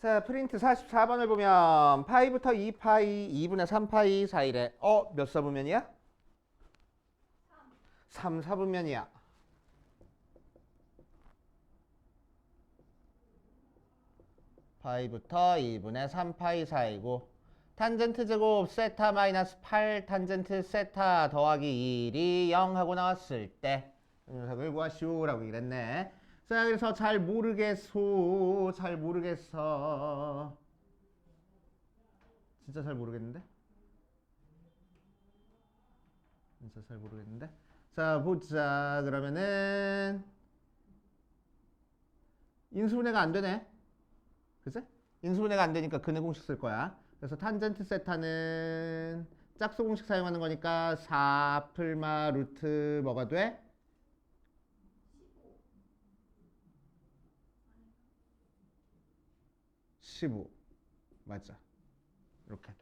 자, 프린트 44번을 보면 파이부터 2파이, 2분의 3파이 사이래. 몇 사분면이야? 3 사분면이야. 파이부터 2분의 3파이 사이고 탄젠트 제곱 세타 마이너스 8 탄젠트 세타 더하기 1이 0 하고 나왔을 때 녀석을 구하시오라고 이랬네. 자, 그래서 잘 모르겠어. 진짜 잘 모르겠는데? 자, 보자. 그러면은 인수분해가 안 되네. 그치? 인수분해가 안 되니까 근해 공식 쓸 거야. 그래서 탄젠트 세타는 짝수 공식 사용하는 거니까 4 풀마 루트 뭐가 돼? 15. 맞아. 이렇게 돼.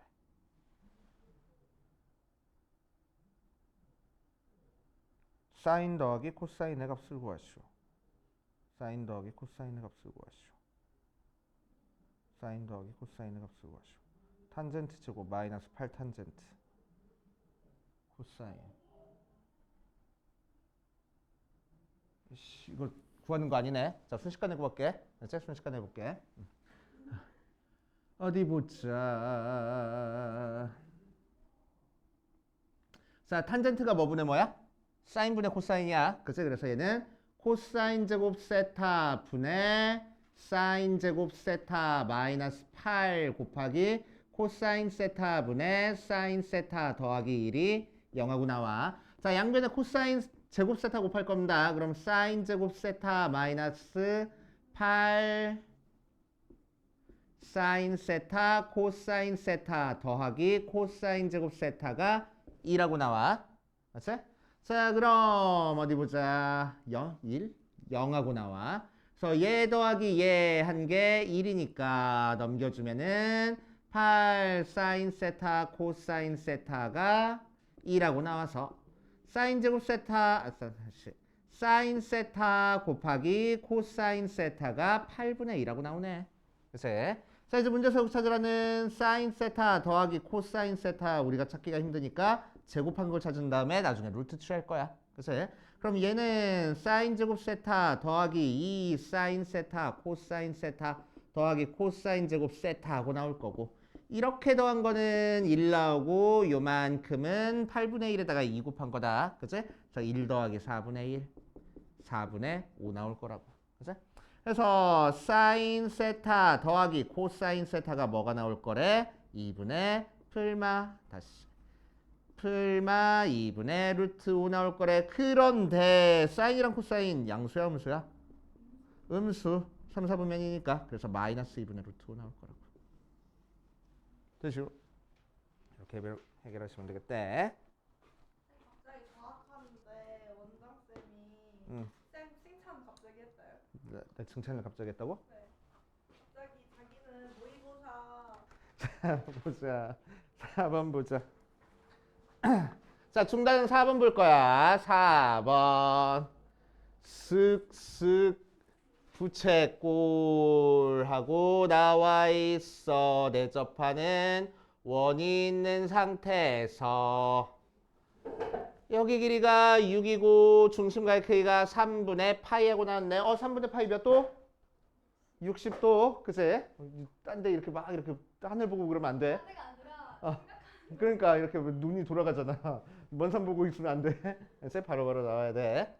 사인 더하기 코사인의 값을 구하시오. 사인 더하기 코사인의 값을 구하시오. 사인 더하기 코사인의 값을 구하시오. 탄젠트 제곱 마이너스 8 탄젠트 코사인. 이거 구하는 거 아니네. 자, 순식간에 구할게. 순식간에 해볼게. 어디 보자. 자, 탄젠트가 뭐 분의 뭐야? 사인 분의 코사인이야. 그치? 그래서 얘는 코사인 제곱 세타 분의 사인 제곱 세타 마이너스 8 곱하기 코사인 세타 분의 사인 세타 더하기 1이 0하고 나와. 자, 양변에 코사인 제곱 세타 곱할 겁니다. 그럼 사인 제곱 세타 마이너스 8 사인 세타 코사인 세타 더하기 코사인 제곱 세타가 2라고 나와. 맞지? 자, 그럼 어디 보자. 0, 1, 0하고 나와. 그래서 얘 더하기 얘 한 게 1이니까 넘겨주면은 8 사인 세타 코사인 세타가 2라고 나와서 사인 제곱 세타 사인 세타 곱하기 코사인 세타가 8분의 2라고 나오네. 그래서 자, 이제 문제에서 찾으라는 사인 세타 더하기 코사인 세타 우리가 찾기가 힘드니까 제곱한 걸 찾은 다음에 나중에 루트 취할 거야. 그래서 그럼 얘는 사인 제곱 세타 더하기 2 사인 세타 코사인 세타 더하기 코사인 제곱 세타 하고 나올 거고, 이렇게 더한 거는 1 나오고 요만큼은 8분의 1에다가 2 곱한 거다. 그치? 그래서 1 더하기 4분의 1 4분의 5 나올 거라고. 그치? 그래서 사인 세타 더하기 코사인 세타가 뭐가 나올 거래? 2분의 풀마 다시 풀마 2분의 루트 5 나올 거래. 그런데 사인이랑 코사인 양수야 음수야? 음수. 3, 4분면이니까 그래서 마이너스 2분의 루트 5 나올 거라고. 되죠? 이렇게 해결하시면 되겠대. 갑자기 과학하는데 원장쌤이 쌤 칭찬 갑자기 했어요. 내 칭찬을 갑자기 했다고? 네. 갑자기 자기는 모의고사 자, 보자. 4번 보자. 자, 중단은 4번 볼 거야. 4번. 쓱쓱 부채꼴하고 나와 있어. 대접하는 원이 있는 상태에서 여기 길이가 6이고 중심과의 크기가 3분의 파이하고 나왔네. 3분의 파이 몇 도? 60도. 그치? 딴 데 이렇게 막 이렇게 하늘 보고 그러면 안 돼. 때가 아니라 그러니까 이렇게 눈이 돌아가잖아. 먼 산 보고 있으면 안 돼. 그래서 바로바로 나와야 돼.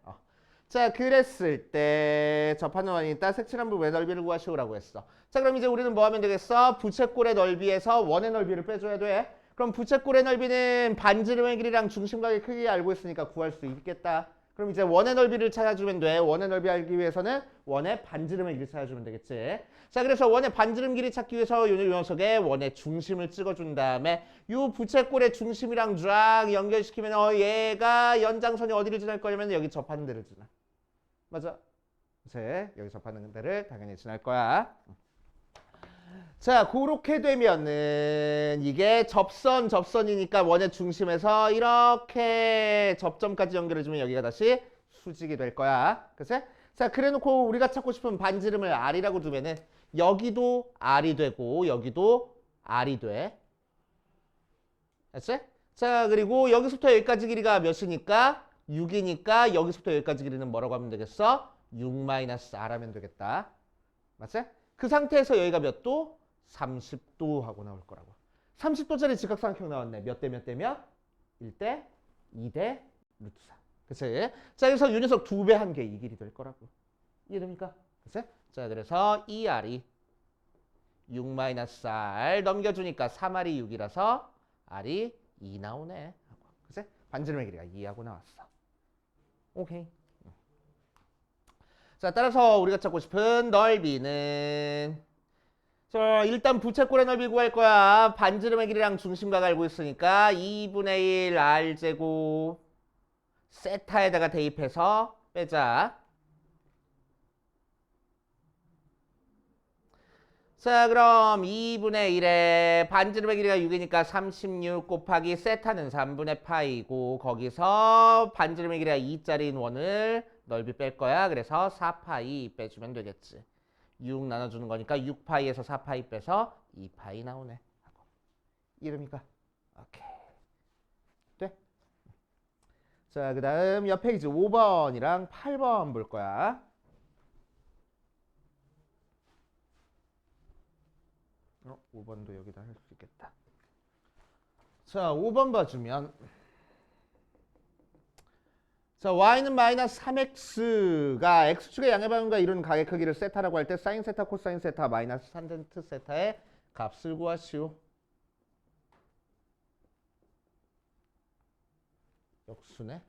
자, 그랬을 때 접하는 원이 있다. 색칠한 부분의 넓이를 구하시오라고 했어. 자, 그럼 이제 우리는 뭐 하면 되겠어? 부채꼴의 넓이에서 원의 넓이를 빼줘야 돼. 그럼 부채꼴의 넓이는 반지름의 길이랑 중심각의 크기 알고 있으니까 구할 수 있겠다. 그럼 이제 원의 넓이를 찾아주면 돼. 원의 넓이 알기 위해서는 원의 반지름의 길이 찾아주면 되겠지. 자, 그래서 원의 반지름 길이 찾기 위해서 요 녀석에 원의 중심을 찍어준 다음에 요 부채꼴의 중심이랑 쫙 연결시키면 얘가 연장선이 어디를 지날 거냐면 여기 접하는 데를 지나. 맞아. 그치? 여기 접하는 데를 당연히 지날 거야. 자, 그렇게 되면은 이게 접선이니까 원의 중심에서 이렇게 접점까지 연결해주면 여기가 다시 수직이 될 거야. 그치? 자, 그래놓고 우리가 찾고 싶은 반지름을 R이라고 두면은 여기도 R이 되고 여기도 R이 돼. 알았지? 자, 그리고 여기서부터 여기까지 길이가 몇이니까 6이니까 여기서부터 여기까지 길이는 뭐라고 하면 되겠어? 6-R 하면 되겠다. 맞지? 그 상태에서 여기가 몇 도? 30도 하고 나올 거라고. 30도짜리 직각삼각형 나왔네. 몇 대 몇 대면? 1대 2대 루트 4. 그치? 자, 그래서 이 녀석 2배 한 게 이 길이 될 거라고. 이해됩니까? 그치? 자, 그래서 2R이 6-R 넘겨주니까 3R이 6이라서 R이 2 나오네. 그치? 반지름의 길이가 2하고 나왔어. 오케이. 자, 따라서 우리가 찾고 싶은 넓이는 자, 일단 부채꼴의 넓이 구할 거야. 반지름의 길이랑 중심각 알고 있으니까 2분의 1 R제곱 세타에다가 대입해서 빼자. 자, 그럼 2분의 1에 반지름의 길이가 6이니까 36 곱하기 세타는 3분의 파이고 거기서 반지름의 길이가 2짜리인 원을 넓이 뺄 거야. 그래서 4파이 빼주면 되겠지. 6 나눠주는 거니까 6파이에서 4파이 빼서 2파이 나오네. 이름이가 오케이. 돼? 자, 그 다음 옆 페이지 5번이랑 8번 볼 거야. 5번도 여기다 할 수 있겠다. 자, 5번 봐주면 자, y는 마이너스 3x가 x축의 양의 방향과 이루는 각의 크기를 세타라고 할 때 사인 세타, 코사인 세타, 마이너스 탄젠트 세타의 값을 구하시오. 역수네.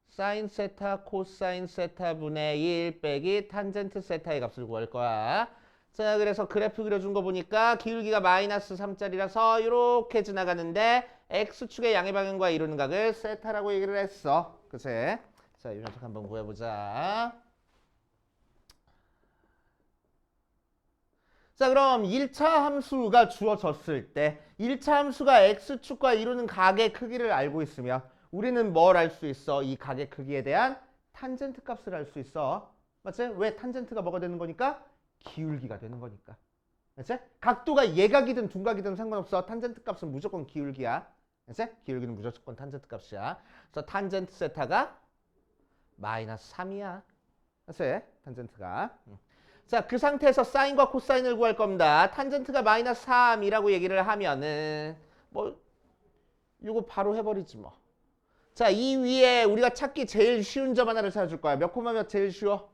사인 세타, 코사인 세타분의 1 빼기 탄젠트 세타의 값을 구할 거야. 자, 그래서 그래프 그려준 거 보니까 기울기가 마이너스 3짜리라서 이렇게 지나가는데 x축의 양의 방향과 이루는 각을 세타라고 얘기를 했어. 그치? 자, 이 녀석 한번 구해보자. 자, 그럼 1차 함수가 주어졌을 때 1차 함수가 x축과 이루는 각의 크기를 알고 있으면 우리는 뭘 알 수 있어? 이 각의 크기에 대한 탄젠트 값을 알 수 있어. 맞지? 왜 탄젠트가 뭐가 되는 거니까? 기울기가 되는 거니까. 맞지? 각도가 예각이든 둔각이든 상관없어. 탄젠트 값은 무조건 기울기야. 맞지? 기울기는 무조건 탄젠트 값이야. 그래서 탄젠트 세타가 마이너스 3이야. 맞지? 탄젠트가. 자, 그 상태에서 사인과 코사인을 구할 겁니다. 탄젠트가 마이너스 3이라고 얘기를 하면은 뭐 이거 바로 해버리지 뭐. 자, 이 위에 우리가 찾기 제일 쉬운 점 하나를 찾아줄 거야. 몇 콤마 몇 제일 쉬워?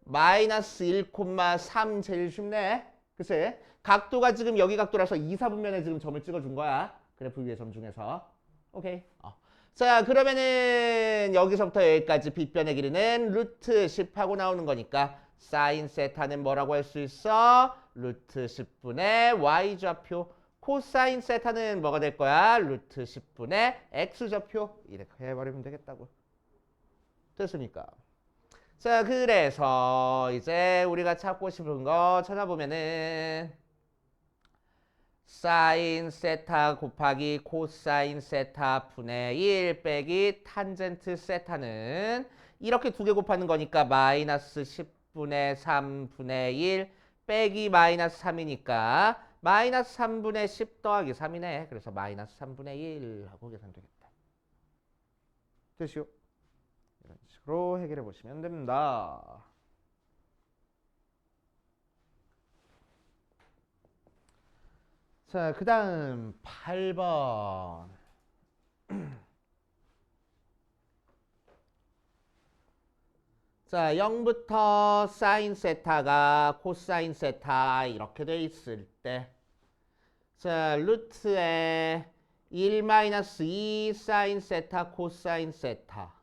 마이너스 1,3 제일 쉽네. 그치? 각도가 지금 여기 각도라서 2, 4분면에 지금 점을 찍어준 거야. 그래프 위에 점 중에서. 오케이. 자, 그러면은 여기서부터 여기까지 빗변의 길이는 루트 10 하고 나오는 거니까 사인 세타는 뭐라고 할 수 있어? 루트 10분의 y좌표. 코사인 세타는 뭐가 될 거야? 루트 10분의 x좌표. 이렇게 해버리면 되겠다고. 됐습니까? 자, 그래서 이제 우리가 찾고 싶은 거 찾아보면은 사인 세타 곱하기 코사인 세타 분의 1 빼기 탄젠트 세타는 이렇게 두 개 곱하는 거니까 마이너스 10분의 3분의 1 빼기 마이너스 3이니까 마이너스 3분의 10 더하기 3이네. 그래서 마이너스 3분의 1 하고 계산되겠다. 됐시오? 이런 식으로 해결해 보시면 됩니다. 자, 그 다음 8번. 자, 0부터 사인 세타가 코사인 세타 이렇게 돼 있을 때 자, 루트에 1-2 사인 세타 코사인 세타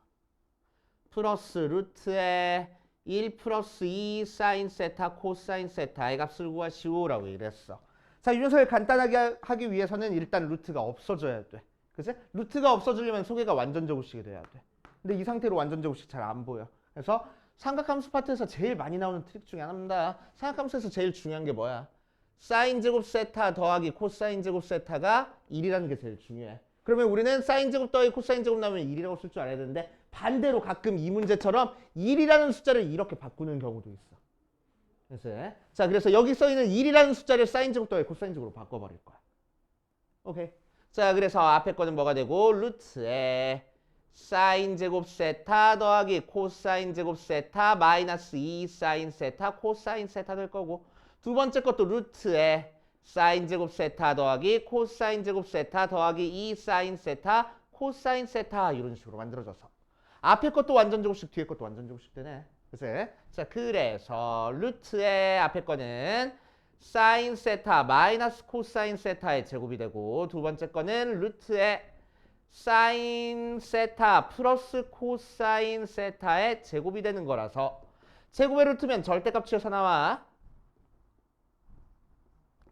플러스 루트에 1 플러스 2 사인 세타 코사인 세타의 값을 구하시오라고 이랬어. 자, 이 녀석을 간단하게 하기 위해서는 일단 루트가 없어져야 돼. 그치? 루트가 없어지려면 소개가 완전 제곱식이 돼야 돼. 근데 이 상태로 완전 제곱식 잘 안 보여. 그래서 삼각함수 파트에서 제일 많이 나오는 트릭 중에 하나입니다. 삼각함수에서 제일 중요한 게 뭐야? 사인 제곱 세타 더하기 코사인 제곱 세타가 1이라는 게 제일 중요해. 그러면 우리는 사인 제곱 더하기 코사인 제곱 나오면 1이라고 쓸 줄 알아야 되는데 반대로 가끔 이 문제처럼 1이라는 숫자를 이렇게 바꾸는 경우도 있어. 그래서 자, 그래서 여기 써 있는 1이라는 숫자를 사인 제곱 더하기 코사인 제곱으로 바꿔버릴 거야. 오케이. 자, 그래서 앞에 거는 뭐가 되고 루트에 사인 제곱 세타 더하기 코사인 제곱 세타 마이너스 2 사인 세타 코사인 세타 될 거고, 두 번째 것도 루트에 사인 제곱 세타 더하기 코사인 제곱 세타 더하기 2 사인 세타 코사인 세타 이런 식으로 만들어져서 앞에 것도 완전 제곱식 뒤에 것도 완전 제곱식 되네. 그래서 자, 그래서 루트의 앞에 거는 사인 세타 마이너스 코사인 세타의 제곱이 되고, 두 번째 거는 루트의 사인 세타 플러스 코사인 세타의 제곱이 되는 거라서 제곱의 루트면 절대값 취해서 나와.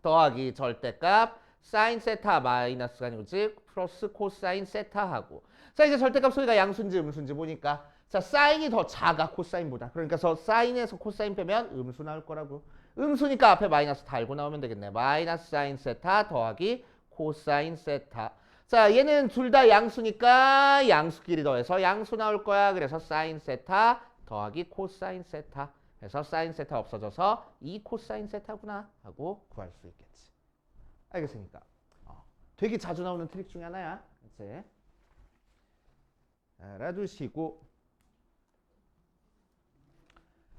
더하기 절대값 사인 세타 마이너스가 아니고 즉 플러스 코사인 세타하고, 자 이제 절대값 소리가 양수인지 음수인지 보니까 자 사인이 더 작아 코사인보다. 그러니까 사인에서 코사인 빼면 음수 나올 거라고. 음수니까 앞에 마이너스 달고 나오면 되겠네. 마이너스 사인 세타 더하기 코사인 세타. 자 얘는 둘 다 양수니까 양수끼리 더해서 양수 나올 거야. 그래서 사인 세타 더하기 코사인 세타. 그래서 사인 세타 없어져서 2 코사인 세타구나 하고 구할 수 있겠지. 알겠습니까? 되게 자주 나오는 트릭 중에 하나야. 이제 알아두시고,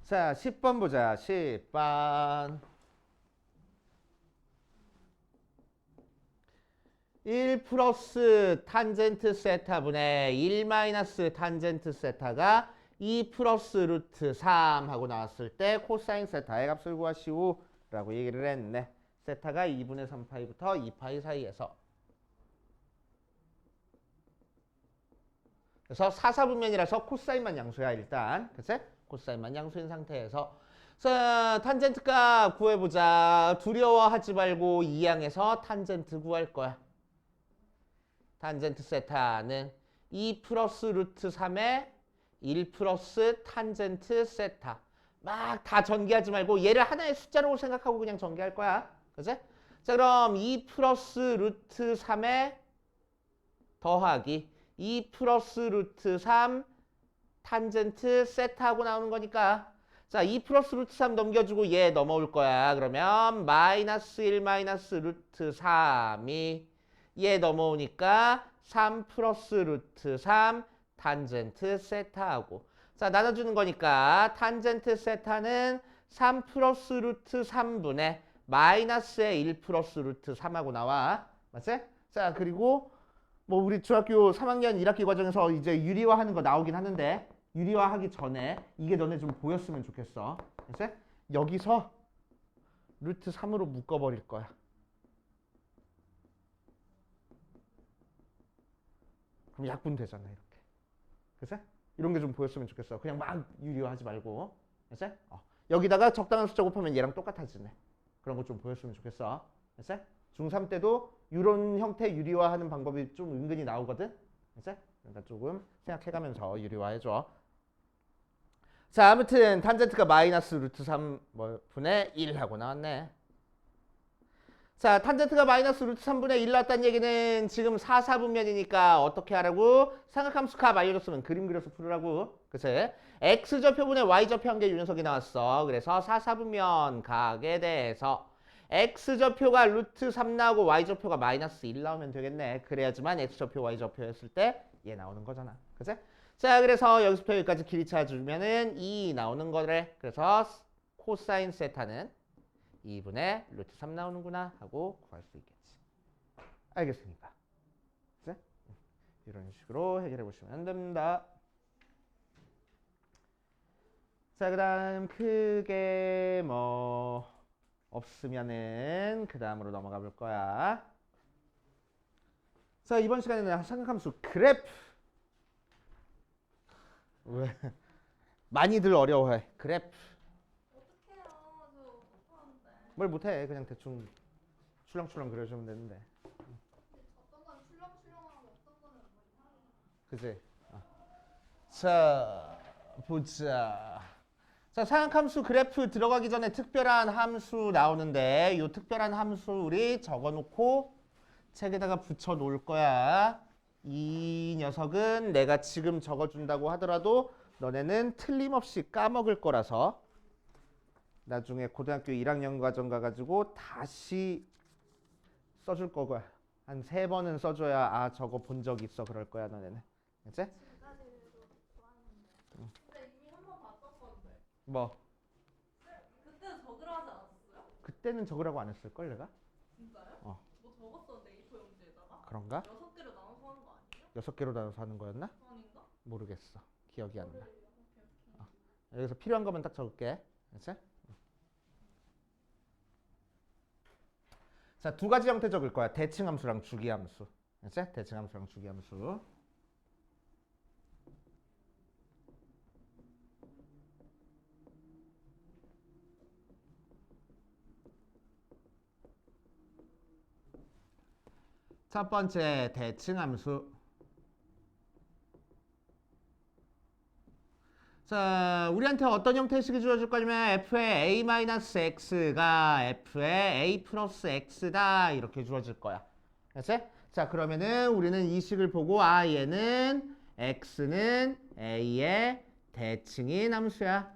자 10번 보자. 10번 1 플러스 탄젠트 세타분의 1 마이너스 탄젠트 세타가 2 플러스 루트 3 하고 나왔을 때 코사인 세타의 값을 구하시오 라고 얘기를 했네. 세타가 2분의 3파이부터 2파이 사이에서. 그래서 4사분면이라서 코사인만 양수야 일단. 그치? 코사인만 양수인 상태에서 자 탄젠트 값 구해보자. 두려워하지 말고 이 항에서 탄젠트 구할 거야. 탄젠트 세타는 2 플러스 루트 3에 1 플러스 탄젠트 세타. 막 다 전개하지 말고 얘를 하나의 숫자로 생각하고 그냥 전개할 거야. 그치? 자 그럼 2 플러스 루트 3에 더하기 2 플러스 루트 3 탄젠트 세타하고 나오는 거니까 자 2 플러스 루트 3 넘겨주고 얘 넘어올 거야. 그러면 마이너스 1 마이너스 루트 3이 얘 넘어오니까 3 플러스 루트 3 탄젠트 세타하고, 자 나눠주는 거니까 탄젠트 세타는 3 플러스 루트 3분의 마이너스의 1 플러스 루트 3하고 나와. 맞지? 자 그리고 뭐 우리 중학교 3학년 1학기 과정에서 이제 유리화하는 거 나오긴 하는데 유리화하기 전에 이게 너네 좀 보였으면 좋겠어. 그치? 여기서 루트 3으로 묶어버릴 거야. 그럼 약분 되잖아 이렇게. 그치? 이런 게 좀 보였으면 좋겠어. 그냥 막 유리화하지 말고. 그치? 여기다가 적당한 숫자 곱하면 얘랑 똑같아지네. 그런 거 좀 보였으면 좋겠어. 그치? 중3 때도 이런 형태 유리화하는 방법이 좀 은근히 나오거든. 그치? 그러니까 조금 생각해가면서 유리화해줘. 자 아무튼 탄젠트가 마이너스 루트 3분의 1 하고 나왔네. 자 탄젠트가 마이너스 루트 3분의 1 나왔다는 얘기는 지금 4사분면이니까 어떻게 하라고? 삼각함수 값 알려줬으면 그림 그려서 풀으라고. 그치? x좌표분의 y좌표 한 개 윤석이 나왔어. 그래서 4사분면 각에 대해서 x좌표가 루트 3 나오고 y좌표가 마이너스 1 나오면 되겠네. 그래야지만 x좌표 y좌표 했을 때 얘 나오는 거잖아. 그치? 자 그래서 여기서부터 여기까지 길이 찾아주면은 2 나오는 거래. 그래서 코사인 세타는 2분의 루트 3 나오는구나 하고 구할 수 있겠지. 알겠습니까? 그치? 이런 식으로 해결해 보시면 됩니다. 자 그 다음 크게 뭐 없으면은 그 다음으로 넘어가 볼 거야. 자 이번 시간에는 삼각함수 그래프. 왜? 많이들 어려워해. 그래프. 어떡해요. 저 못하는데. 뭘 못해. 그냥 대충 출렁출렁 그려주면 되는데. 어떤 건 출렁출렁하고 어떤 거는 뭐 이상해. 그치? 자 보자. 자 삼각함수 그래프 들어가기 전에 특별한 함수 나오는데 이 특별한 함수 우리 적어놓고 책에다가 붙여 놓을 거야. 이 녀석은 내가 지금 적어준다고 하더라도 너네는 틀림없이 까먹을 거라서 나중에 고등학교 1학년 과정 가가지고 다시 써줄 거고요. 한 3번은 써줘야 아 저거 본 적 있어 그럴 거야 너네는. 알지? 지금까지도 좋았는데. 근데 이미 한 번 봤던 건데. 뭐 그때는 적으라 하지 않았어요? 그때는 적으라고 안 했을걸 내가? 진짜요? 어. 뭐 적었었는데 A4 용지에다가? 그런가? 6개로 나눠서 하는 거 아니에요? 6개로 나눠서 하는 거였나? 아닌가? 모르겠어. 기억이 안 나. 오케이. 여기서 필요한 것만 딱 적을게. 알지? 자, 2가지 형태 적을 거야. 대칭함수랑 주기함수. 알지? 대칭함수랑 주기함수. 첫 번째 대칭함수. 자, 우리한테 어떤 형태의 식이 주어질 거냐면 f의 a-x가 f의 a 플러스 x다 이렇게 주어질 거야. 알았지? 자, 그러면은 우리는 이 식을 보고 아 얘는 x는 a의 대칭인 함수야.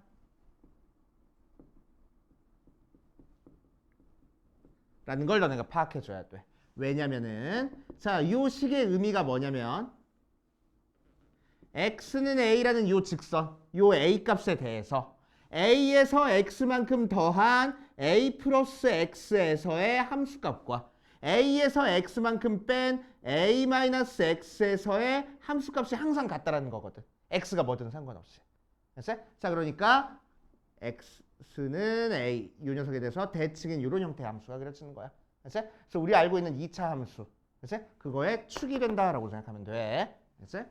라는 걸 너네가 파악해 줘야 돼. 왜냐면은 자, 요 식의 의미가 뭐냐면 x는 a라는 요 직선, 요 a 값에 대해서 a에서 x만큼 더한 a 플러스 x에서의 함수값과 a에서 x만큼 뺀 a 마이너스 x에서의 함수값이 항상 같다라는 거거든. x가 뭐든 상관없이. 알았어? 자, 그러니까 x는 a, 요 녀석에 대해서 대칭인 이런 형태의 함수가 그려지는 거야. 알았어? 그래서 우리 알고 있는 2차 함수, 알았어? 그거에 축이 된다라고 생각하면 돼. 알았어?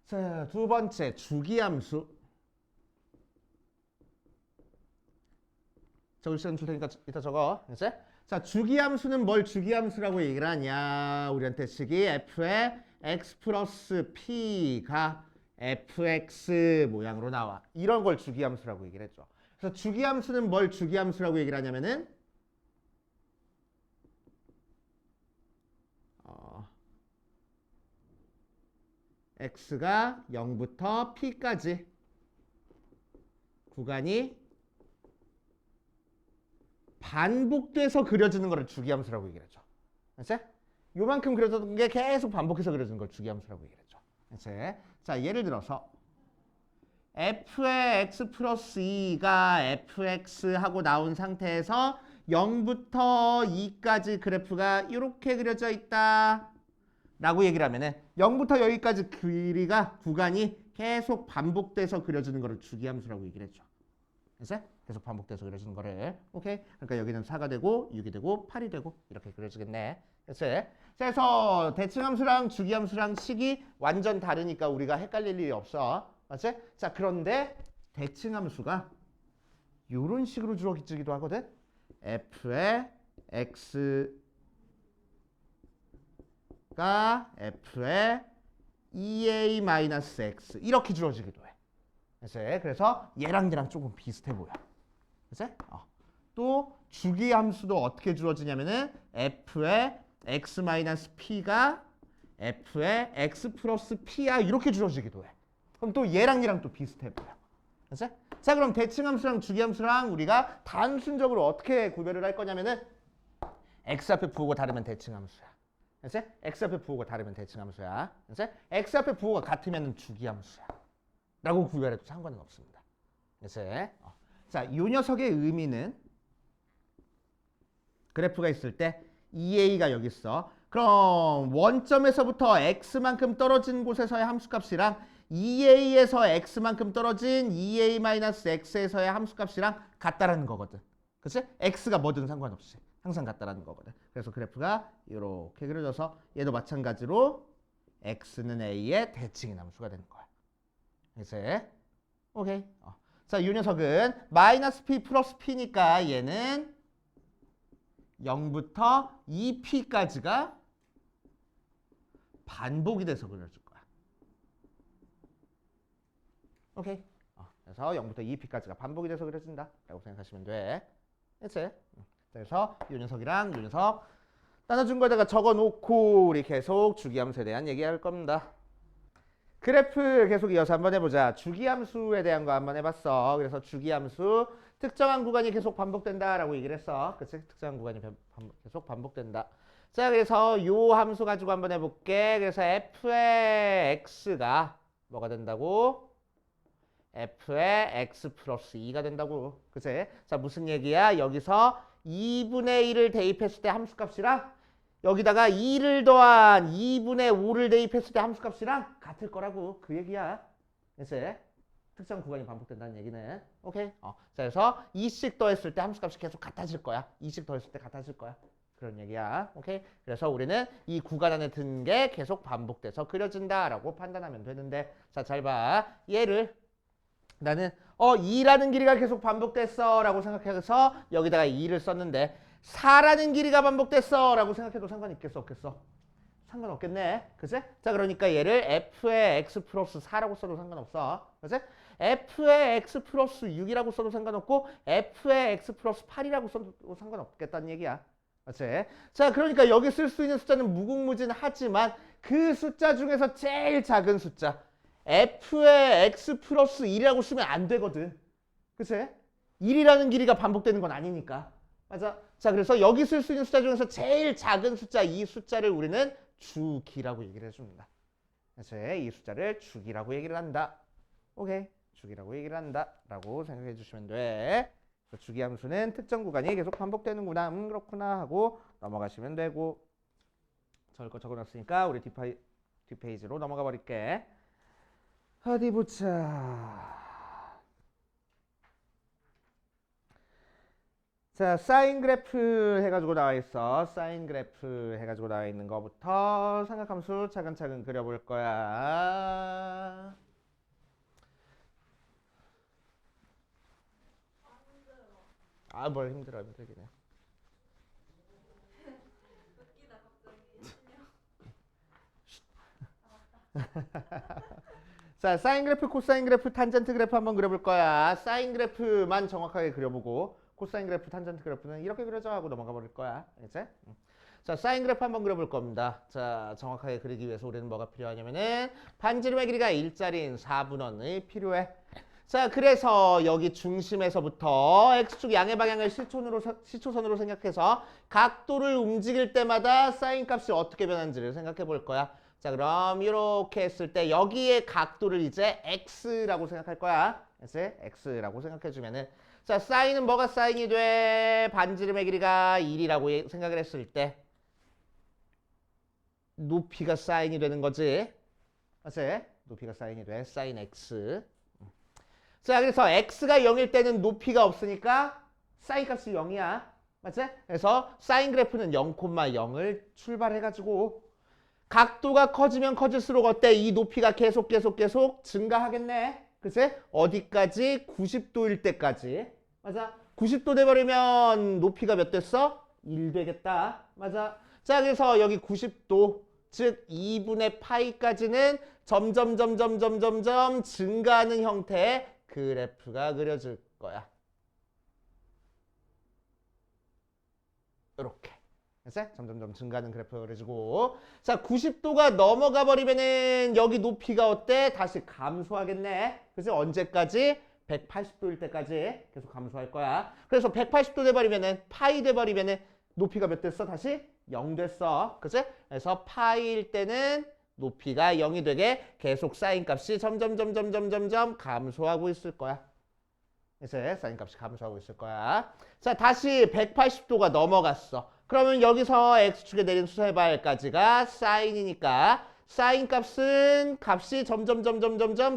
자, 2번째 주기함수. 적을 시간 줄 테니까 이따 적어. 알았어? 자, 주기함수는 뭘 주기함수라고 얘기를 하냐? 우리한테 식이 f의 x 플러스 p가 fx 모양으로 나와. 이런 걸 주기함수라고 얘기를 했죠. 그래서 주기함수는 뭘 주기함수라고 얘기를 하냐면은 x가 0부터 p까지 구간이 반복돼서 그려지는 거를 주기함수라고 얘기를 했죠. 알았지? 요만큼 그려졌던 게 계속 반복해서 그려지는 걸 주기함수라고 얘기를 했죠. 알았지? 자, 예를 들어서 f의 x 플러스 2가 fx 하고 나온 상태에서 0부터 2까지 그래프가 이렇게 그려져 있다 라고 얘기를 하면은 0부터 여기까지 길이가 구간이 계속 반복돼서 그려지는 거를 주기함수라고 얘기를 했죠. 알았어? 계속 반복돼서 그려지는 거를. 오케이? 그러니까 여기는 4가 되고 6이 되고 8이 되고 이렇게 그려지겠네. 알았어? 그래서 대칭함수랑 주기함수랑 식이 완전 다르니까 우리가 헷갈릴 일이 없어. 맞지? 자, 그런데 대칭함수가 이런 식으로 주어지기도 하거든. f의 x가 f의 2a-x 이렇게 주어지기도 해. 그래서 얘랑 얘랑 조금 비슷해 보여. 그치? 또 주기함수도 어떻게 주어지냐면은 f의 x-p가 f의 x 플러스 p야 이렇게 주어지기도 해. 그럼 또 얘랑 얘랑 또 비슷해 보여. 그치? 자, 그럼 대칭함수랑 주기함수랑 우리가 단순적으로 어떻게 구별을 할 거냐면은 x 앞에 부호가 다르면 대칭함수야. 그치? x 앞에 부호가 다르면 대칭함수야. 그치? x 앞에 부호가 같으면 주기함수야. 라고 구별해도 상관은 없습니다. 그치? 자, 이 녀석의 의미는 그래프가 있을 때 2a가 여기 있어. 그럼 원점에서부터 x만큼 떨어진 곳에서의 함수값이랑 2a에서 x만큼 떨어진 2a-x에서의 함수값이랑 같다라는 거거든. 그치? x가 뭐든 상관없이 항상 같다라는 거거든. 그래서 그래프가 이렇게 그려져서 얘도 마찬가지로 x는 a의 대칭인 함수가 되는 거야. 그치? 오케이. 자, 이 녀석은 마이너스 p 플러스 p니까 얘는 0부터 2p까지가 반복이 돼서 그려질 거야. 오케이. 그래서 0부터 2p까지가 반복이 돼서 그려진다 라고 생각하시면 돼. 그치? 그래서 이 녀석이랑 이 녀석 나눠준 거에다가 적어놓고 우리 계속 주기함수에 대한 얘기할 겁니다. 그래프 계속 이어서 한번 해보자. 주기함수에 대한 거 한번 해봤어. 그래서 주기함수 특정한 구간이 계속 반복된다라고 얘기를 했어. 그치? 특정한 구간이 계속 반복된다. 자, 그래서 요 함수 가지고 한번 해볼게. 그래서 f의 x가 뭐가 된다고? f의 x 플러스 2가 된다고. 그치? 자, 무슨 얘기야? 여기서 2분의 1을 대입했을 때 함수값이랑 여기다가 2를 더한 2분의 5를 대입했을 때 함수값이랑 같을 거라고. 그 얘기야. 그치? 특정 구간이 반복된다는 얘기네. 오케이? 자, 그래서 2씩 더했을 때 함수값이 계속 같아질 거야. 2씩 더했을 때 같아질 거야. 그런 얘기야. 오케이? 그래서 우리는 이 구간 안에 든 게 계속 반복돼서 그려진다라고 판단하면 되는데, 자, 잘 봐. 얘를 나는 2라는 길이가 계속 반복됐어 라고 생각해서 여기다가 2를 썼는데 4라는 길이가 반복됐어 라고 생각해도 상관이 있겠어 없겠어? 상관없겠네. 그치? 자, 그러니까 얘를 f의 x 플러스 4라고 써도 상관없어. 그치? f의 x 플러스 6이라고 써도 상관없고 f의 x 플러스 8이라고 써도 상관없겠다는 얘기야. 그치? 자, 그러니까 여기 쓸 수 있는 숫자는 무궁무진하지만 그 숫자 중에서 제일 작은 숫자 f의 x 플러스 1이라고 쓰면 안 되거든. 그치? 1이라는 길이가 반복되는 건 아니니까. 맞아. 자, 그래서 여기 쓸 수 있는 숫자 중에서 제일 작은 숫자, 이 숫자를 우리는 주기라고 얘기를 해줍니다. 그래서 이 숫자를 주기라고 얘기를 한다. 오케이. 주기라고 얘기를 한다. 라고 생각해 주시면 돼. 주기함수는 특정 구간이 계속 반복되는구나. 그렇구나 하고 넘어가시면 되고. 적을 거 적어놨으니까 우리 뒷페이지로 넘어가 버릴게. 어디 보자. 자, 사인 그래프 해가지고 나와 있어. 사인 그래프 해가지고 나와 있는 거부터 삼각함수 차근차근 그려볼 거야. 아, 뭘 힘들긴 해. 웃기다 갑자기. 자, 사인 그래프, 코사인 그래프, 탄젠트 그래프 한번 그려볼 거야. 사인 그래프만 정확하게 그려보고 코사인 그래프, 탄젠트 그래프는 이렇게 그려져 하고 넘어가 버릴 거야. 이제. 자, 사인 그래프 한번 그려볼 겁니다. 자, 정확하게 그리기 위해서 우리는 뭐가 필요하냐면은 반지름의 길이가 1짜리인 4분원이 필요해. 자, 그래서 여기 중심에서부터 x축 양의 방향을 시초선으로 생각해서 각도를 움직일 때마다 사인 값이 어떻게 변하는지를 생각해 볼 거야. 자, 그럼 이렇게 했을 때 여기에 각도를 이제 x라고 생각할 거야. 그래서 x라고 생각해 주면은 자, 사인은 뭐가 사인이 돼? 반지름의 길이가 1이라고 생각을 했을 때 높이가 사인이 되는 거지. 맞지? 높이가 사인이 돼. 사인 x. 자, 그래서 x가 0일 때는 높이가 없으니까 사인 값이 0이야. 맞지? 그래서 사인 그래프는 0,0을 출발해가지고 각도가 커지면 커질수록 어때? 이 높이가 계속 증가하겠네. 그치? 어디까지? 90도일 때까지. 맞아? 90도 돼버리면 높이가 몇 됐어? 1 되겠다. 맞아? 자, 그래서 여기 90도, 즉 2분의 파이까지는 점점 증가하는 형태의 그래프가 그려질 거야. 이렇게. 그래서 점점 증가하는 그래프가 그려지고 자, 90도가 넘어가 버리면은 여기 높이가 어때? 다시 감소하겠네. 그래서 언제까지? 180도일 때까지 계속 감소할 거야. 그래서 180도 돼버리면은 파이 돼버리면은 높이가 몇 됐어? 다시 0 됐어. 그치? 그래서 파이일 때는 높이가 0이 되게 계속 사인 값이 점점 감소하고 있을 거야. 그래서 사인 값이 감소하고 있을 거야. 자, 다시 180도가 넘어갔어. 그러면 여기서 x축에 내린 수의 발까지가 사인이니까 사인 값은 값이 점점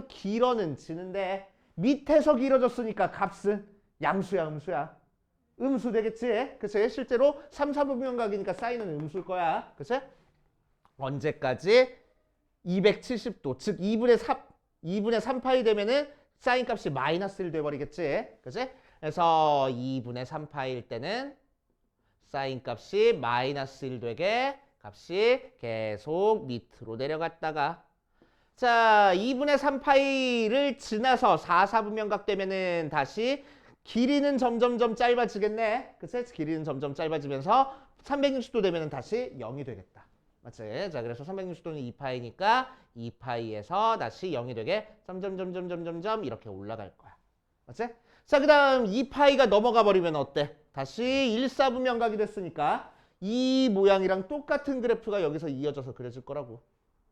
길어는 지는데 밑에서 길어졌으니까 값은 양수야, 음수야? 음수 되겠지? 그치? 실제로 3, 4분면각이니까 사인은 음수일 거야. 그치? 언제까지? 270도, 즉 2분의 3파이 되면은 사인 값이 마이너스 1 돼버리겠지? 그치? 그래서 2분의 3파일 때는 사인 값이 마이너스 1 되게 값이 계속 밑으로 내려갔다가 자, 2분의 3파이를 지나서 4, 4분면각 되면은 다시 길이는 점점 짧아지겠네. 그치? 길이는 점점 짧아지면서 360도 되면 다시 0이 되겠다. 맞지? 자, 그래서 360도는 2파이니까 2파이에서 다시 0이 되게 점점점점점점점 이렇게 올라갈 거야. 맞지? 자, 그 다음 2파이가 넘어가 버리면 어때? 다시 1사분면각이 됐으니까 이 모양이랑 똑같은 그래프가 여기서 이어져서 그려질 거라고.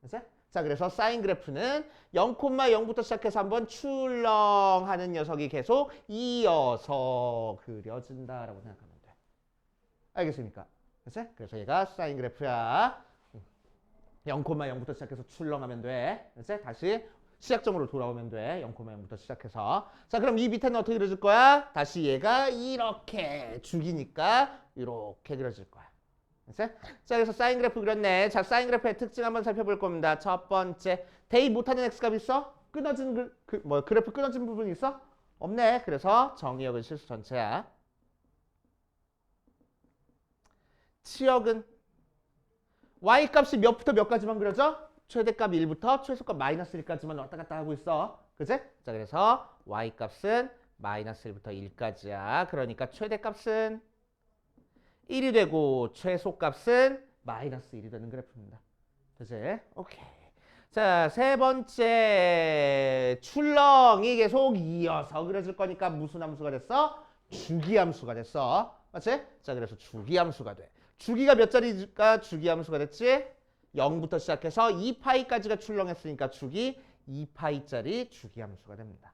맞지? 자, 그래서 사인 그래프는 0,0부터 시작해서 한번 출렁하는 녀석이 계속 이어서 그려진다라고 생각하면 돼. 알겠습니까? 그치? 그래서 얘가 사인 그래프야. 0,0부터 시작해서 출렁하면 돼. 그치? 다시 시작점으로 돌아오면 돼. 0,0부터 시작해서. 자, 그럼 이 밑에는 어떻게 그려질 거야? 다시 얘가 이렇게 죽이니까 이렇게 그려질 거야. 자, 그래서 사인 그래프 그렸네. 자, 사인 그래프의 특징 한번 살펴볼 겁니다. 첫 번째, 대입 못하는 x값 있어? 끊어진 그래프 끊어진 부분 있어? 없네. 그래서 정의역은 실수 전체야. 치역은 y 값이 몇부터 몇까지만 그려져? 최대값 1부터 최소값 마이너스 1까지만 왔다 갔다 하고 있어. 그치? 자, 그래서 y 값은 마이너스 1부터 1까지야. 그러니까 최대값은 1이 되고 최소값은 마이너스 1이 되는 그래프입니다. 그치? 오케이. 자, 세 번째, 출렁이 계속 이어서 그려질 거니까 무슨 함수가 됐어? 주기함수가 됐어. 맞지? 자, 그래서 주기함수가 돼. 주기가 몇 자리일까? 주기함수가 됐지? 0부터 시작해서 2파이까지가 출렁했으니까 주기 2파이짜리 주기함수가 됩니다.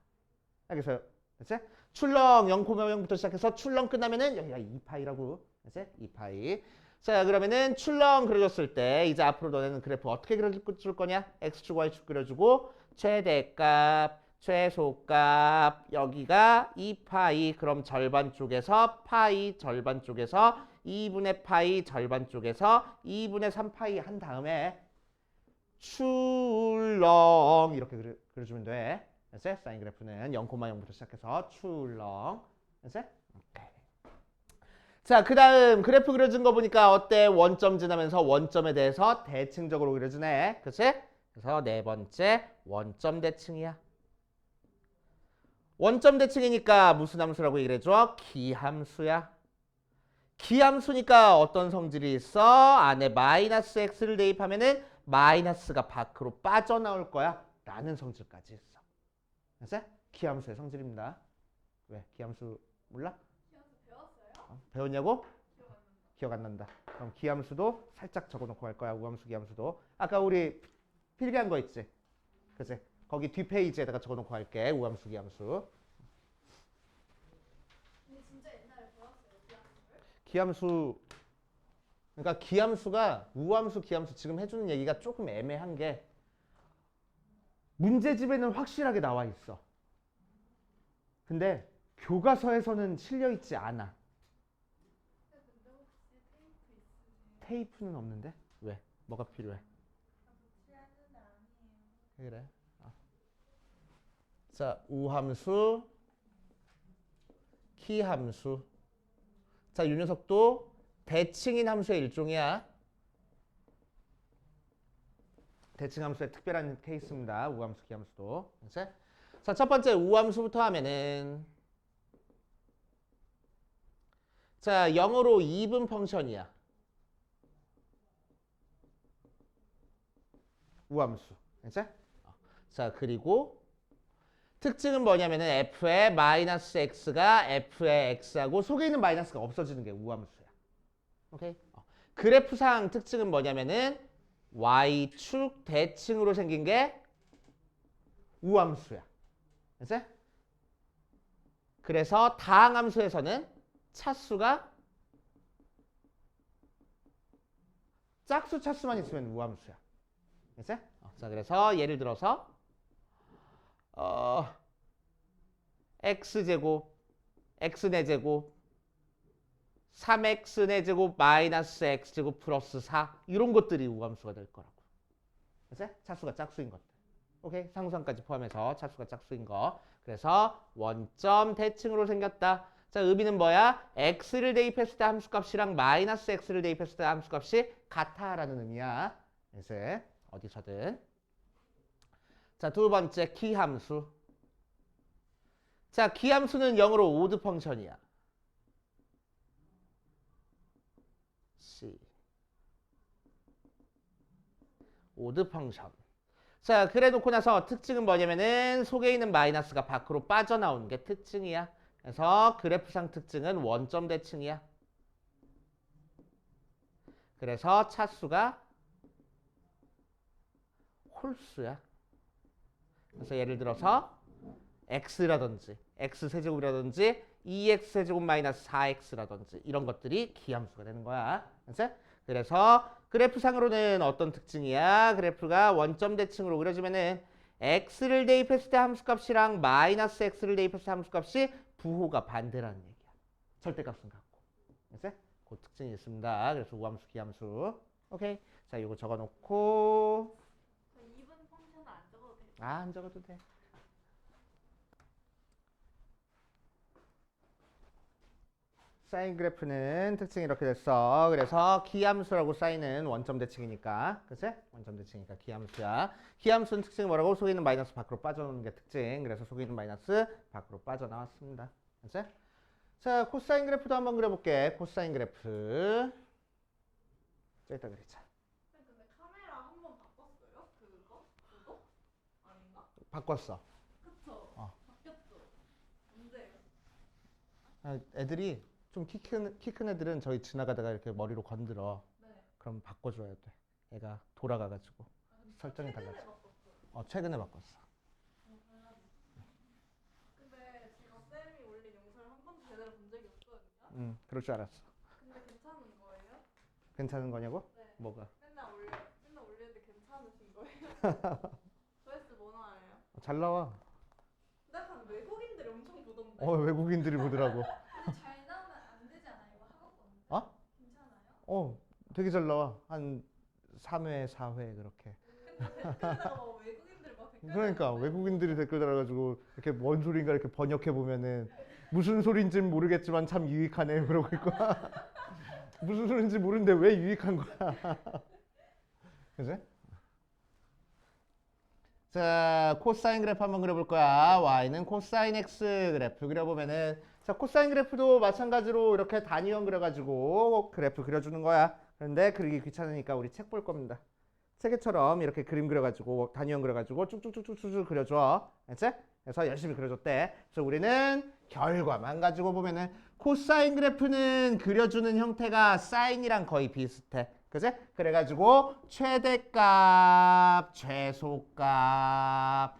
알겠어요? 그치? 출렁 0,0부터 시작해서 출렁 끝나면은 여기가 2파이라고. 그치? 2파이. 자, 그러면은 출렁 그려줬을 때 이제 앞으로 너네는 그래프 어떻게 그려줄 거냐? X축, Y축 그려주고 최대값, 최소값 여기가 2파이. 그럼 절반 쪽에서 파이, 절반 쪽에서 2분의 파이, 절반 쪽에서 2분의 3파이 한 다음에 출렁 이렇게 그려주면 돼. 그치? 사인 그래프는 0,0부터 시작해서 출렁. 그치? 오케이. 자, 그 다음 그래프 그려준 거 보니까 어때? 원점 지나면서 원점에 대해서 대칭적으로 그려주네. 그치? 그래서 네 번째 원점 대칭이야. 원점 대칭이니까 무슨 함수라고 얘기를 해줘? 기함수야. 기함수니까 어떤 성질이 있어? 안에 마이너스 x를 대입하면은 마이너스가 밖으로 빠져나올 거야. 라는 성질까지 있어. 그치? 기함수의 성질입니다. 왜? 기함수 몰라? 배웠냐고? 기억 안 난다. 그럼 기함수도 살짝 적어놓고 갈 거야. 우함수, 기함수도. 아까 우리 필기한 거 있지? 그치? 거기 뒷페이지에다가 적어놓고 갈게. 우함수, 기함수. 근데 진짜 옛날에 배웠어요, 기하수를? 기함수, 그러니까 기함수가 우함수, 기함수 지금 해주는 얘기가 조금 애매한 게 문제집에는 확실하게 나와 있어. 근데 교과서에서는 실려 있지 않아. 근데 혹시 테이프 있으세요? 테이프는 없는데? 왜? 뭐가 필요해? 붙여야 되는 아니에요. 그래. 자, 우함수, 키함수. 자, 이 녀석도 대칭인 함수의 일종이야. 대칭 함수의 특별한 케이스입니다. 우함수, 키함수도. 그치? 자, 첫 번째 우함수부터 하면은 자, 0으로 2분 펑션이야. 우함수. 그치? 자, 그리고 특징은 뭐냐면은 f의 마이너스 x가 f의 x하고 속에 있는 마이너스가 없어지는 게 우함수야. 오케이? 그래프상 특징은 뭐냐면은 y축 대칭으로 생긴 게 우함수야. 그치? 그래서 다항함수에서는 차수가 짝수 차수만 있으면 우함수야. 그치? 자, 그래서 예를 들어서 x제곱, x내제곱, 3x내제곱 마이너스 x제곱 플러스 4 이런 것들이 우함수가 될 거라고. 그치? 차수가 짝수인 것들. 오케이? 상수항까지 포함해서 차수가 짝수인 거. 그래서 원점 대칭으로 생겼다. 자, 의미는 뭐야? x를 대입했을 때 함수값이랑 마이너스 x를 대입했을 때 함수값이 같아라는 의미야. 이제 어디서든. 자, 두 번째 키함수. 자, 키함수는 0으로 오드 펑션이야. 같이 오드 펑션. 자, 그래 놓고 나서 특징은 뭐냐면은 속에 있는 마이너스가 밖으로 빠져나오는 게 특징이야. 그래서 그래프상 특징은 원점 대칭이야. 그래서 차수가 홀수야. 그래서 예를 들어서 x라든지 x세제곱이라든지 2x세제곱 마이너스 4x라든지 이런 것들이 기함수가 되는 거야. 그치? 그래서 그래프상으로는 어떤 특징이야? 그래프가 원점 대칭으로 그려지면은 x를 대입했을 때 함수값이랑 마이너스 x를 대입했을 때 함수값이 부호가 반대라는 얘기야. 절대값은 같고. 그치? 그 특징이 있습니다. 그래서 우함수, 기함수. 오케이. 자, 이거 적어놓고. 2분 펑션은 안 적어도 돼. 안 적어도 돼. 사인 그래프는 특징이 이렇게 됐어. 그래서 기함수라고 사인은 원점 대칭이니까. 그치? 원점 대칭이니까 기함수야. 기함수는 특징이 뭐라고? 속에 있는 마이너스 밖으로 빠져나오는 게 특징. 그래서 속에 있는 마이너스 밖으로 빠져나왔습니다. 그치? 자, 코사인 그래프도 한번 그려볼게. 코사인 그래프. 자, 이따 그리자. 근데 카메라 한 번 바꿨어요? 그거? 아닌가? 바꿨어. 그쵸? 어. 바뀌었죠? 언제요? 애들이 좀 키 큰 애들은 저희 지나가다가 이렇게 머리로 건드려. 네. 그럼 바꿔줘야 돼. 얘가 돌아가가지고 설정이 달라져. 최근에 바꿨어요. 최근에 바꿨어. 근데 제가 쌤이 올린 영상을 한 번도 제대로 본 적이 없거든요. 그럴 줄 알았어. 근데 괜찮은 거예요? 괜찮은 거냐고? 네. 뭐가? 맨날 올리는데 괜찮으신 거예요? 조회수 뭐 나와요? 잘 나와. 근데 약간 외국인들이 엄청 보던데. 외국인들이 보더라고. 잘 나오면 안 되지 않아요? 이거 하고 건데. 어? 괜찮아요? 되게 잘 나와. 한 3회, 4회 그렇게. 근데 댓글에다가 막 외국인들이 막 댓글 그러니까 달던데. 외국인들이 댓글 달아가지고 이렇게 뭔 소린가 이렇게 번역해 보면은 무슨 소린지는 모르겠지만 참 유익하네 그러고 있고. 무슨 소린지 모르는데 왜 유익한 거야? 그지? 자, 코사인 그래프 한번 그려볼 거야. y는 코사인 x 그래프 그려보면은 자, 코사인 그래프도 마찬가지로 이렇게 단위원 그려가지고 그래프 그려주는 거야. 그런데 그리기 귀찮으니까 우리 책 볼 겁니다. 책에처럼 이렇게 그림 그려가지고 단위원 그려가지고 쭉쭉쭉쭉쭉 그려줘. 알지? 그래서 열심히 그려줬대. 그래서 우리는 결과만 가지고 보면은 코사인 그래프는 그려주는 형태가 사인이랑 거의 비슷해. 그지? 그래가지고 최대값, 최소값,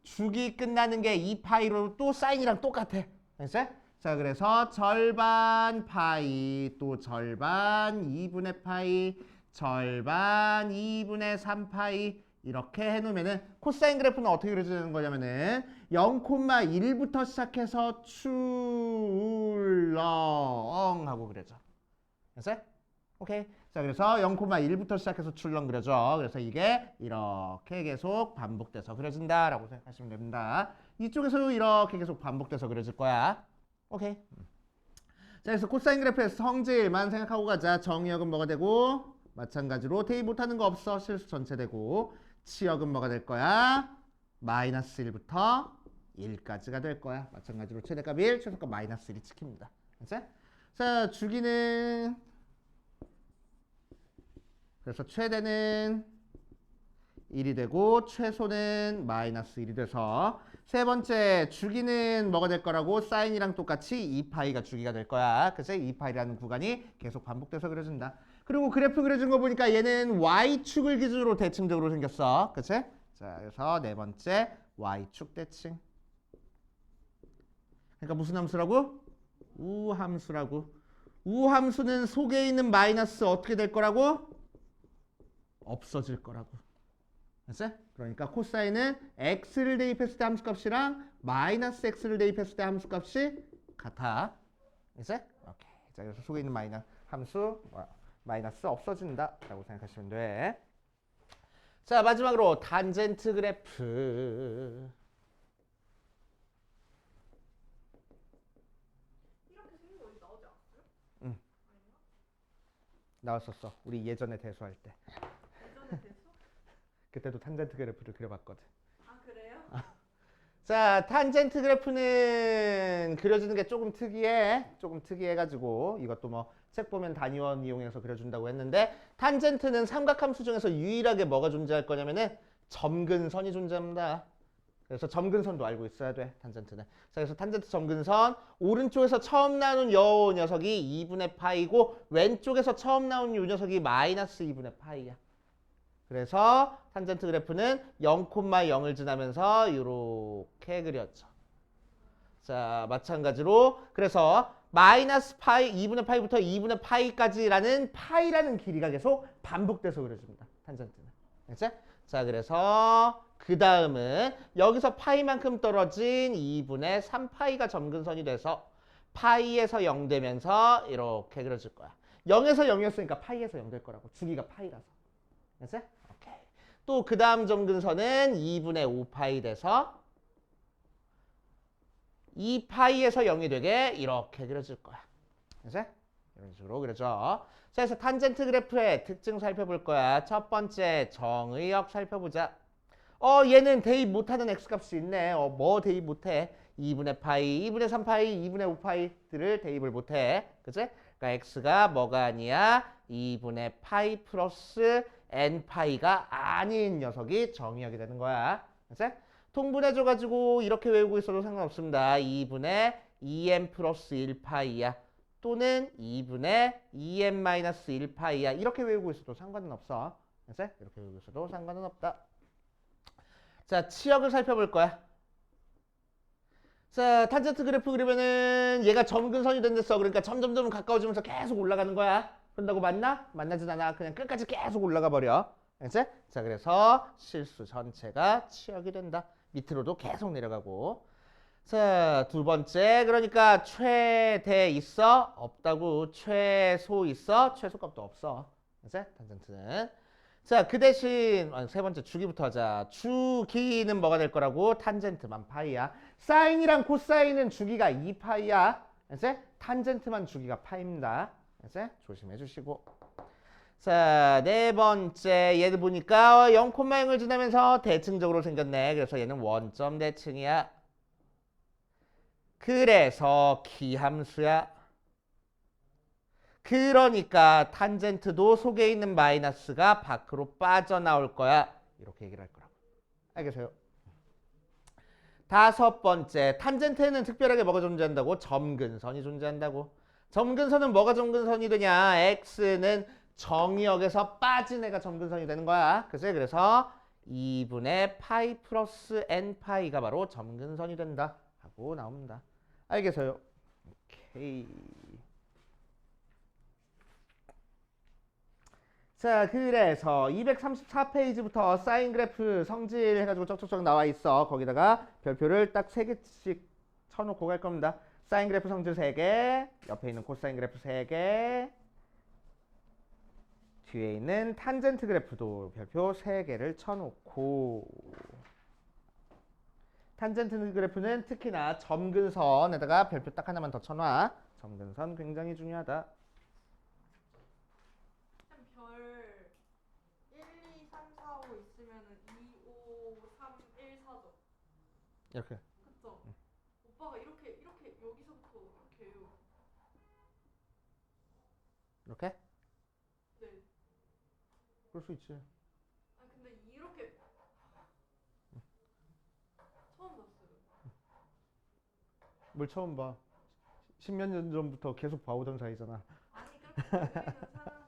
주기 끝나는 게 2파이로 또 사인이랑 똑같아. 알지? 자, 그래서 절반 파이, 또 절반 2분의 파이, 절반 2분의 3파이 이렇게 해놓으면은 코사인 그래프는 어떻게 그려지는 거냐면은 0,1부터 시작해서 출렁 하고 그려져. 알았어요? 오케이. 자, 그래서 0,1부터 시작해서 출렁 그려져. 그래서 이게 이렇게 계속 반복돼서 그려진다라고 생각하시면 됩니다. 이쪽에서도 이렇게 계속 반복돼서 그려질 거야. 오케이. 자, 그래서 코사인 그래프의 성질만 생각하고 가자. 정의역은 뭐가 되고 마찬가지로 대입 못하는 거 없어. 실수 전체 되고 치역은 뭐가 될 거야? 마이너스 1부터 1까지가 될 거야. 마찬가지로 최대값 1, 최소값 마이너스 1이 찍힙니다. 알았지? 자, 주기는 그래서 최대는 1이 되고 최소는 마이너스 1이 돼서 세 번째 주기는 뭐가 될 거라고? 사인이랑 똑같이 2파이가 주기가 될 거야. 그치? 2파이라는 구간이 계속 반복돼서 그려진다. 그리고 그래프 그려준 거 보니까 얘는 Y축을 기준으로 대칭적으로 생겼어. 그치? 자, 그래서 네 번째 Y축 대칭. 그러니까 무슨 함수라고? 우함수라고. 우함수는 속에 있는 마이너스 어떻게 될 거라고? 없어질 거라고. 알았어? 그러니까 코사인은 x를 대입했을 때 함수값이랑 마이너스 x를 대입했을 때 함수값이 같아. 알았어? 오케이. 자, 그래서 속에 있는 함수 마이너스 없어진다 라고 생각하시면 돼. 자, 마지막으로 탄젠트 그래프. 이렇게 생긴 거 나오지 않았어요? 응. 아닌가? 나왔었어. 우리 예전에 대수할 때. 예전에 대수? 그때도 탄젠트 그래프를 그려봤거든. 아 그래요? 자, 탄젠트 그래프는 그려주는 게 조금 특이해. 조금 특이해가지고 이것도 뭐 책 보면 단위원 이용해서 그려준다고 했는데 탄젠트는 삼각함수 중에서 유일하게 뭐가 존재할 거냐면은 점근선이 존재합니다. 그래서 점근선도 알고 있어야 돼, 탄젠트는. 자, 그래서 탄젠트 점근선 오른쪽에서 처음 나오는 요 녀석이 2분의 파이고 왼쪽에서 처음 나오는 요 녀석이 마이너스 2분의 파이야. 그래서 탄젠트 그래프는 0,0을 지나면서 이렇게 그렸죠. 자, 마찬가지로 그래서 마이너스 파이 2분의 파이부터 2분의 파이까지라는 파이라는 길이가 계속 반복돼서 그려줍니다. 탄젠트는. 알겠지? 자, 그래서 그 다음은 여기서 파이만큼 떨어진 2분의 3파이가 점근선이 돼서 파이에서 0 되면서 이렇게 그려줄 거야. 0에서 0이었으니까 파이에서 0 될 거라고. 주기가 파이라서. 알겠지? 오케이. 또 그 다음 점근선은 2분의 5파이 돼서 2파이에서 0이 되게 이렇게 그려줄 거야. 알겠지? 이런 식으로 그려줘. 자, 그래서 탄젠트 그래프의 특징 살펴볼 거야. 첫 번째 정의역 살펴보자. 얘는 대입 못하는 x값이 있네. 뭐 대입 못해? 2분의 파이, 2분의 3파이, 2분의 5파이들을 대입을 못해. 그치? 그러니까 x가 뭐가 아니야? 2분의 파이 플러스 n파이가 아닌 녀석이 정의역이 되는 거야. 그치? 통분해줘가지고 이렇게 외우고 있어도 상관없습니다. 2분의 2n 플러스 1파이야. 또는 2분의 2n 마이너스 1파이야. 이렇게 외우고 있어도 상관은 없어. 그치? 이렇게 외우고 있어도 상관은 없다. 자, 치역을 살펴볼 거야. 자, 탄젠트 그래프 그리면은 얘가 점근선이 된댔어. 그러니까 점점점 가까워지면서 계속 올라가는 거야. 그런다고 맞나? 만나진 않아. 그냥 끝까지 계속 올라가 버려. 알겠지? 자, 그래서 실수 전체가 치역이 된다. 밑으로도 계속 내려가고. 자, 두 번째. 그러니까 최대 있어? 없다고. 최소 있어? 최소값도 없어. 알겠지? 탄젠트는. 자, 그 대신 세 번째 주기부터 하자. 주기는 뭐가 될 거라고? 탄젠트만 파이야. 사인이랑 코사인은 주기가 2파이야. 알았지? 탄젠트만 주기가 파입니다. 알았지? 조심해 주시고. 자, 네 번째. 얘를 보니까 0,0을 지나면서 대칭적으로 생겼네. 그래서 얘는 원점 대칭이야. 그래서 기함수야. 그러니까 탄젠트도 속에 있는 마이너스가 밖으로 빠져나올 거야. 이렇게 얘기를 할 거라고. 알겠어요? 다섯 번째. 탄젠트에는 특별하게 뭐가 존재한다고? 점근선이 존재한다고. 점근선은 뭐가 점근선이 되냐? x는 정의역에서 빠진 애가 점근선이 되는 거야. 그치? 그래서 2분의 파이 플러스 n파이가 바로 점근선이 된다 하고 나옵니다. 알겠어요? 오케이. 자, 그래서 234페이지부터 사인 그래프 성질 해가지고 쩍쩍쩍 나와 있어. 거기다가 별표를 딱 3개씩 쳐놓고 갈 겁니다. 사인 그래프 성질 3개, 옆에 있는 코사인 그래프 3개, 뒤에 있는 탄젠트 그래프도 별표 3개를 쳐놓고. 탄젠트 그래프는 특히나 점근선에다가 별표 딱 하나만 더 쳐놔. 점근선 굉장히 중요하다. 별 1, 2, 3, 4, 5 있으면은 2, 5, 3, 1, 4죠. 이렇게. 그쵸? 오빠가 이렇게 여기서부터 이렇게 이렇게? 네. 그럴 수 있지. 아 근데 이렇게 처음 봤어요. 뭘 처음 봐. 십몇 년 전부터 계속 봐오던 사이잖아. 아니 그렇게 보이는 사람은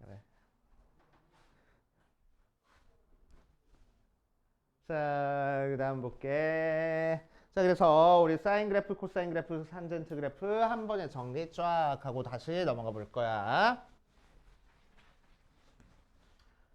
그래. 자, 그 다음 볼게. 자, 그래서 우리 사인 그래프, 코사인 그래프, 탄젠트 그래프 한 번에 정리 쫙 하고 다시 넘어가 볼 거야.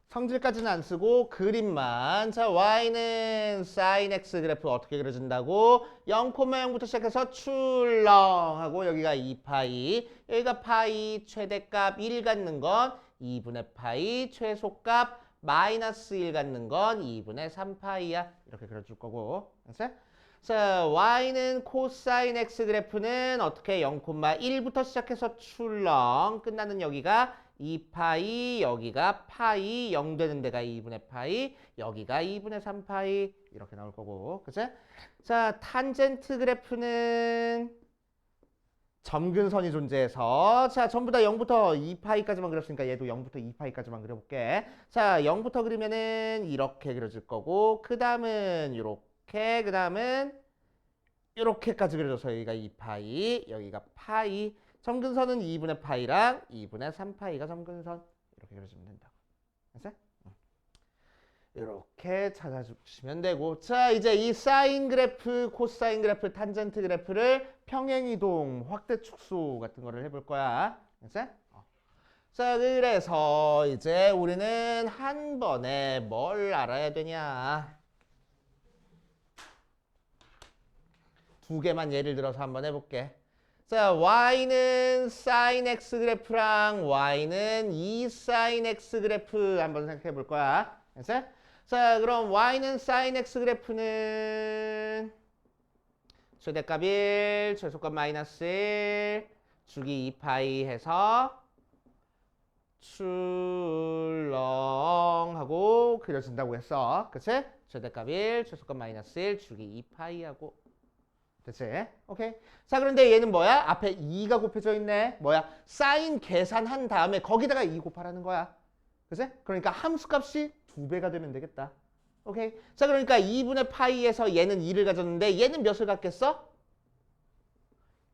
성질까지는 안 쓰고 그림만. 자, y는 sin x 그래프 어떻게 그려진다고? 0,0부터 시작해서 출렁하고 여기가 2파이, 여기가 파이, 최대값 1 갖는 건 2분의 파이, 최소값 마이너스 1 갖는 건 2분의 3파이야. 이렇게 그려줄 거고. 알았어? 자, y는 코사인 x 그래프는 어떻게 0,1부터 시작해서 출렁 끝나는 여기가 2파이, 여기가 파이, 0 되는 데가 2분의 파이, 여기가 2분의 3파이 이렇게 나올 거고, 그치? 자, 탄젠트 그래프는 점근선이 존재해서 자, 전부 다 0부터 2파이까지만 그렸으니까 얘도 0부터 2파이까지만 그려볼게. 자, 0부터 그리면은 이렇게 그려질 거고, 그 다음은 이렇게, 그 다음은 이렇게까지 그려져서 여기가 2파이, 여기가 파이. 점근선은 2분의 파이랑 2분의 3파이가 점근선. 이렇게 그려주면 된다고. 알았어? 이렇게 찾아주시면 되고. 자, 이제 이 사인 그래프, 코사인 그래프, 탄젠트 그래프를 평행이동, 확대 축소 같은 거를 해볼 거야. 알았어? 자, 그래서 이제 우리는 한 번에 뭘 알아야 되냐. 두 개만 예를 들어서 한번 해볼게. 자, y는 sin x 그래프랑 y는 2 sin x 그래프 한번 생각해 볼 거야. 알았어? 자, 그럼 y는 sin x 그래프는 최대값 1, 최소값 마이너스 1, 주기 2파이 해서 출렁하고 그려진다고 했어. 그치? 최대값 1, 최소값 마이너스 1, 주기 2파이 하고. 됐지? 오케이. 자, 그런데 얘는 뭐야? 앞에 2가 곱해져 있네. 뭐야? 사인 계산한 다음에 거기다가 2 곱하라는 거야. 그치? 그러니까 함수값이 2배가 되면 되겠다. 오케이. 자, 그러니까 2분의 파이에서 얘는 2를 가졌는데 얘는 몇을 갖겠어?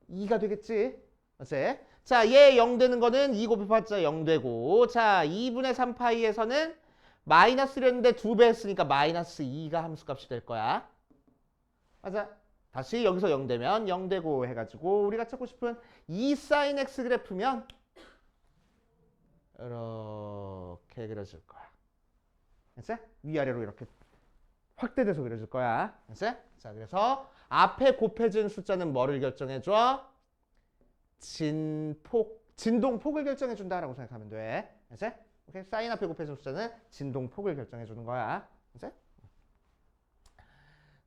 2가 되겠지. 맞지? 자, 얘 0 되는 거는 2 곱해봤자 0 되고, 자, 2분의 3파이에서는 마이너스였는데 2배 했으니까 마이너스 2가 함수값이 될 거야. 맞아. 다시 여기서 0 되면 0 되고 해가지고 우리가 찾고 싶은 2 sin x 그래프면 이렇게 그려질 거야. 알았어? 위아래로 이렇게 확대돼서 그려질 거야. 알았어? 자, 그래서 앞에 곱해진 숫자는 뭐를 결정해줘? 진동폭을 결정해준다라고 생각하면 돼. 알았어? 오케이? 사인 앞에 곱해진 숫자는 진동폭을 결정해주는 거야. 알았어?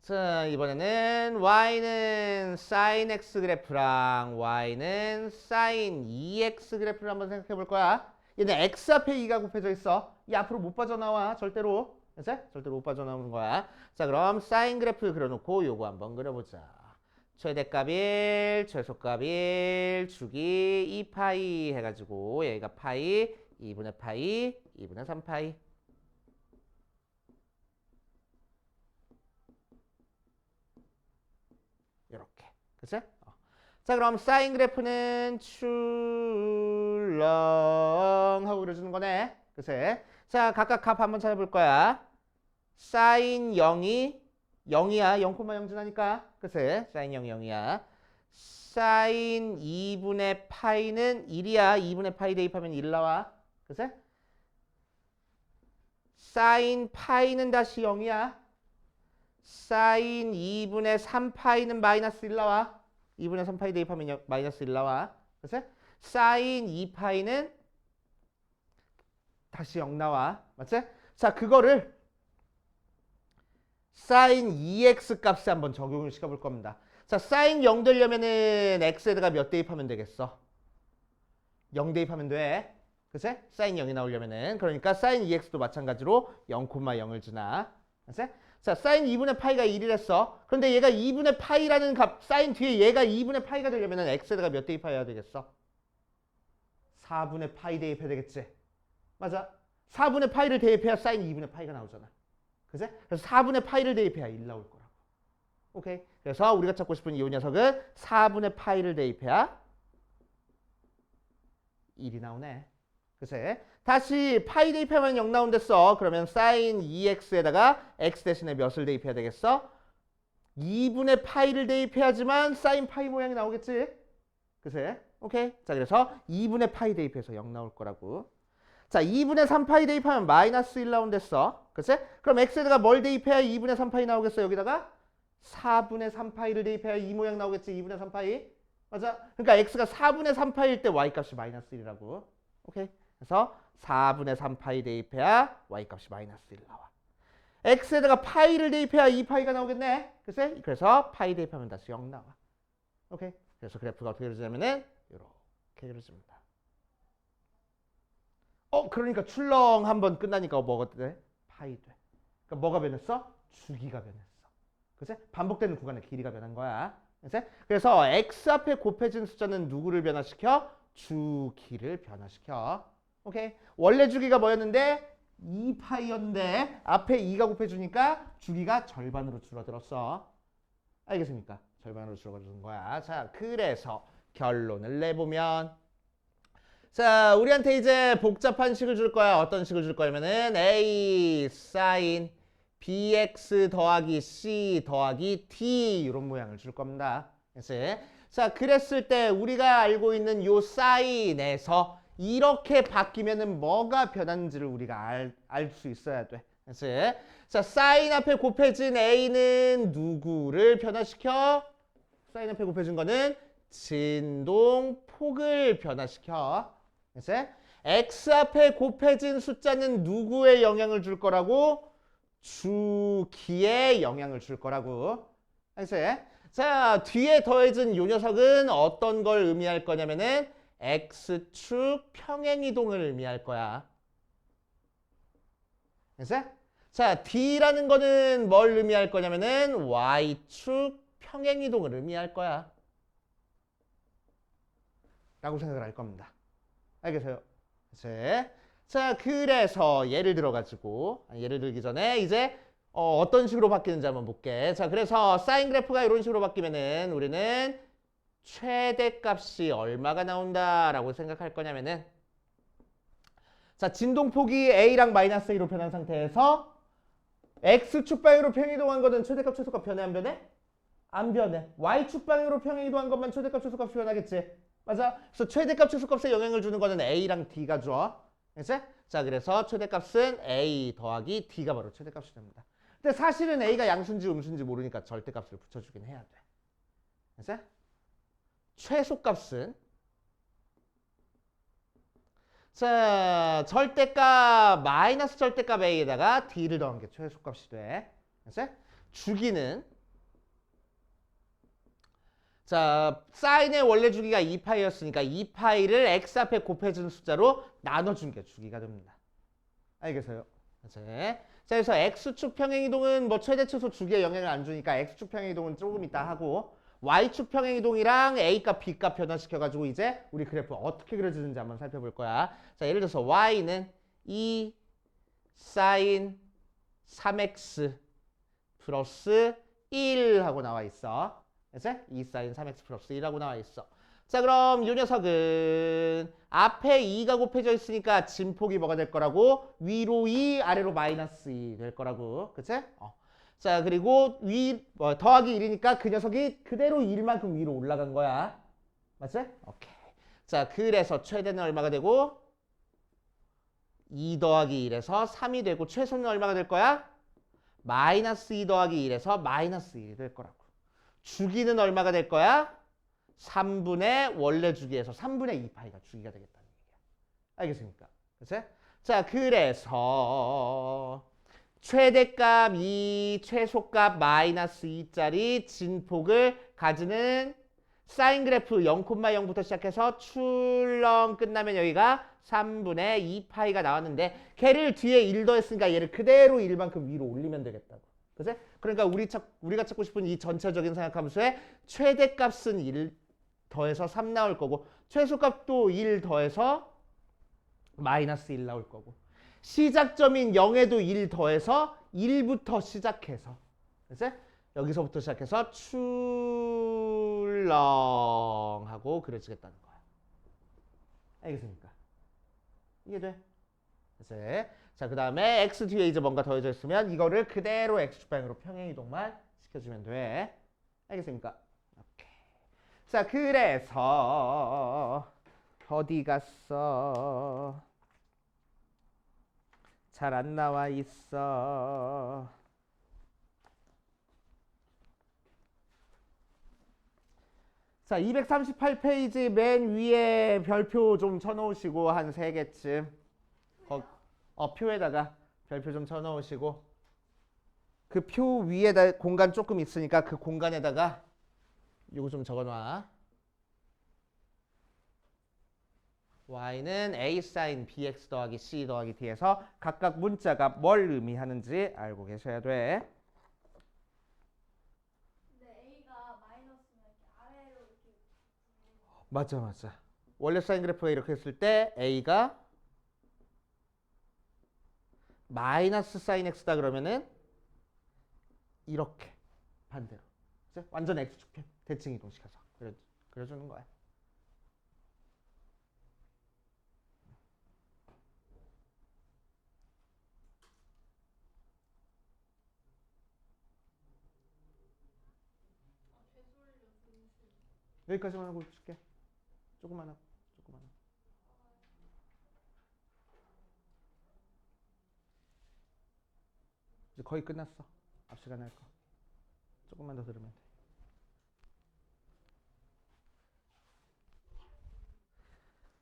자, 이번에는 y는 sin x 그래프랑 y는 sin 2x 그래프를 한번 생각해 볼 거야. 얘는 x 앞에 2가 곱해져 있어. 이 앞으로 못 빠져나와, 절대로. 알았어? 절대로 못 빠져나오는 거야. 자, 그럼 sin 그래프 그려놓고 요거 한번 그려보자. 최대값 1, 최소값 1, 주기 2파이 해가지고 여기가 파이, 2분의 파이, 2분의 3파이. 이렇게. 그치? 자, 그럼 사인 그래프는 출렁하고 그려주는 거네. 그치? 자, 각각 값 한번 찾아볼 거야. 사인 0이 0이야. 0,0 지나니까. 그치? 사인 0이 0이야. 사인 2분의 파이는 1이야. 2분의 파이 대입하면 1 나와. 그치? 사인 파이는 다시 0이야. 사인 2분의 3파이는 마이너스 1 나와. 2분의 3파이 대입하면 마이너스 1 나와. 그치? 사인 2파이는 다시 0 나와. 맞지? 자, 그거를 사인 2x 값에 한번 적용을 시켜볼 겁니다. 자, 사인 0 되려면은 x에다가 몇 대입하면 되겠어? 0 대입하면 돼. 그치? 사인 0이 나오려면은. 그러니까 사인 2x도 마찬가지로 0,0을 지나. 그치? 자, 사인 2분의 파이가 1이랬어. 그런데 얘가 2분의 파이라는 값, 사인 뒤에 얘가 2분의 파이가 되려면 x에다가 몇 대입해야 되겠어? 4분의 파이 대입해야 되겠지? 맞아. 4분의 파이를 대입해야 사인 2분의 파이가 나오잖아. 그치? 그래서 4분의 파이를 대입해야 1 나올 거라고. 오케이? 그래서 우리가 찾고 싶은 이 녀석은 4분의 파이를 대입해야 1이 나오네. 그치? 다시 파이 대입하면 0 나온댔어. 그러면 사인 2x에다가 x 대신에 몇을 대입해야 되겠어? 2분의 파이를 대입해야지만 사인 파이 모양이 나오겠지? 그치? 오케이? 자, 그래서 2분의 파이 대입해서 0 나올 거라고. 자, 2분의 3파이 대입하면 마이너스 1 나온댔어. 그치? 그럼 x에다가 뭘 대입해야 2분의 3파이 나오겠어? 여기다가 4분의 3파이를 대입해야 이 모양 나오겠지? 2분의 3파이? 맞아? 그러니까 x가 4분의 3파이일 때 y값이 마이너스 1이라고. 오케이? 그래서 4분의 3파이 대입해야 y값이 마이너스 1 나와. x에다가 파이를 대입해야 2파이가 나오겠네. 그치? 그래서 파이 대입하면 다시 0 나와. 오케이? 그래서 그래프가 어떻게 그려지냐면은 이렇게 그려집니다. 그러니까 출렁 한번 끝나니까 뭐가 돼? 파이 돼. 그러니까 뭐가 변했어? 주기가 변했어. 그치? 반복되는 구간의 길이가 변한 거야. 그치? 그래서 x 앞에 곱해진 숫자는 누구를 변화시켜? 주기를 변화시켜. 오케이? 원래 주기가 뭐였는데? 2파이였는데 앞에 2가 곱해주니까 주기가 절반으로 줄어들었어. 알겠습니까? 절반으로 줄어드는 거야. 자, 그래서 결론을 내보면 자, 우리한테 이제 복잡한 식을 줄 거야. 어떤 식을 줄 거냐면은 a sin bx 더하기 c 더하기 d 이런 모양을 줄 겁니다. 그래서 자, 그랬을 때 우리가 알고 있는 요 사인에서 이렇게 바뀌면은 뭐가 변하는지를 우리가 알 수 있어야 돼. 그래서 자, 사인 앞에 곱해진 a는 누구를 변화시켜? 사인 앞에 곱해진 거는 진동폭을 변화시켜. 그래서 x 앞에 곱해진 숫자는 누구에 영향을 줄 거라고? 주기에 영향을 줄 거라고. 그래서 자, 뒤에 더해진 요 녀석은 어떤 걸 의미할 거냐면은 x축 평행이동을 의미할 거야. 그래서 자, d라는 거는 뭘 의미할 거냐면은 y축 평행이동을 의미할 거야. 라고 생각을 할 겁니다. 알겠어요? 자, 그래서 예를 들어가지고 예를 들기 전에 이제 어떤 식으로 바뀌는지 한번 볼게. 자, 그래서 사인 그래프가 이런 식으로 바뀌면은 우리는 최대값이 얼마가 나온다라고 생각할 거냐면은 자, 진동폭이 a랑 마이너스 a로 변한 상태에서 x축 방향으로 평행이동한 거는 최대값 최소값 변해 안 변해? 안 변해. y축 방향으로 평행이동한 것만 최대값 최소값 변하겠지. 맞아? 그래서 최대값 최소값에 영향을 주는 거는 a랑 d가 줘. 그치? 자, 그래서 최대값은 a 더하기 d가 바로 최대값이 됩니다. 근데 사실은 a가 양수인지 음수인지 모르니까 절대값을 붙여주긴 해야 돼. 그치? 최소값은 자, 절대값 마이너스 절대값 a에다가 d를 더한 게 최소값이 돼. 그치? 주기는 자, 사인의 원래 주기가 2파이였으니까 2파이를 x 앞에 곱해준 숫자로 나눠준 게 주기가 됩니다. 알겠어요? 자, 그래서 x축 평행이동은 뭐 최대 최소 주기에 영향을 안 주니까 x축 평행이동은 조금 이따 하고 y축 평행이동이랑 a값 b값 변화시켜가지고 이제 우리 그래프 어떻게 그려지는지 한번 살펴볼 거야. 자, 예를 들어서 y는 2 sin 3x 플러스 1 하고 나와 있어. 그치? 2 sin 3x 플러스 1하고 나와 있어. 자, 그럼 이 녀석은 앞에 2가 곱해져 있으니까 진폭이 뭐가 될 거라고? 위로 2, 아래로 마이너스 2 될 거라고. 그치? 자, 그리고 더하기 1이니까 그 녀석이 그대로 1만큼 위로 올라간 거야. 맞지? 오케이. 자, 그래서 최대는 얼마가 되고? 2 더하기 1에서 3이 되고 최소는 얼마가 될 거야? 마이너스 2 더하기 1에서 마이너스 1이 될 거라고. 주기는 얼마가 될 거야? 3분의 원래 주기에서 3분의 2파이가 주기가 되겠다는 얘기야. 알겠습니까? 그치? 자, 그래서 최대값 2, 최소값 마이너스 2짜리 진폭을 가지는 사인 그래프 0,0부터 시작해서 출렁 끝나면 여기가 3분의 2파이가 나왔는데 걔를 뒤에 1 더했으니까 얘를 그대로 1만큼 위로 올리면 되겠다고. 그치? 그러니까 우리가 찾고 싶은 이 전체적인 삼각함수의 최대값은 1 더해서 3 나올 거고 최소값도 1 더해서 마이너스 1 나올 거고 시작점인 0에도 1 더해서 1부터 시작해서 그치? 여기서부터 시작해서 출렁하고 그려지겠다는 거야. 알겠습니까? 이해돼? 그치? 자, 그 다음에 x 뒤에 이제 뭔가 더해져 있으면 이거를 그대로 x축방향으로 평행이동만 시켜주면 돼. 알겠습니까? 오케이. 자, 그래서 어디 갔어? 잘 안 나와 있어. 자, 238페이지 맨 위에 별표 좀 쳐놓으시고 한 3개쯤 표에다가 별표 좀 쳐놓으시고 그 표 위에다 공간 조금 있으니까 그 공간에다가 요거 좀 적어놔. y는 a sin bx 더하기 c 더하기 d에서 각각 문자가 뭘 의미하는지 알고 계셔야 돼. 근데 A가 마이너스면 이렇게 아래로 이렇게 맞아. 원래 사인 그래프가 이렇게 했을 때 a가 마이너스 사인 x다 그러면은 이렇게 반대로. 그치? 완전 x축 대칭 이동시켜서 그려주는 거야. 죄수를 분수. 여기까지만 하고 줄게. 조금만 하고. 이제 거의 끝났어. 앞 시간에 할 거. 조금만 더 들으면 돼.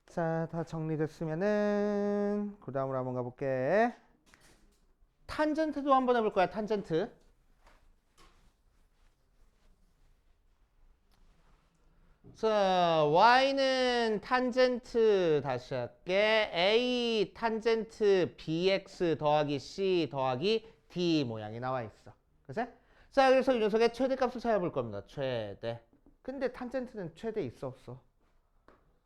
자, 다 정리됐으면은 그 다음으로 한번 가볼게. 탄젠트도 한번 해볼 거야. 탄젠트. 자, y는 탄젠트 다시 할게. a 탄젠트 bx 더하기 c 더하기 d 모양이 나와 있어. 그치? 자, 그래서 이 녀석의 최대값을 찾아볼 겁니다. 최대. 근데 탄젠트는 최대 있어 없어?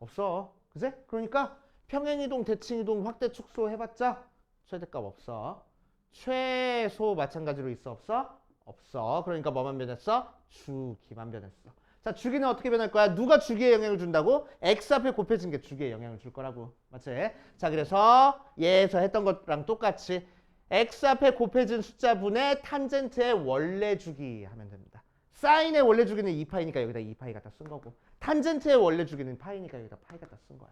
없어. 그치? 그러니까 평행이동, 대칭이동, 확대, 축소 해봤자 최대값 없어. 최소 마찬가지로 있어 없어? 없어. 그러니까 뭐만 변했어? 주기만 변했어. 자, 주기는 어떻게 변할 거야? 누가 주기에 영향을 준다고? x 앞에 곱해진 게 주기에 영향을 줄 거라고. 맞지? 자, 그래서 얘에서 했던 것랑 똑같이 x 앞에 곱해진 숫자분의 탄젠트의 원래 주기 하면 됩니다. 사인의 원래 주기는 2파이니까 여기다 2파이 갖다 쓴 거고, 탄젠트의 원래 주기는 파이니까 여기다 파이 갖다 쓴 거야.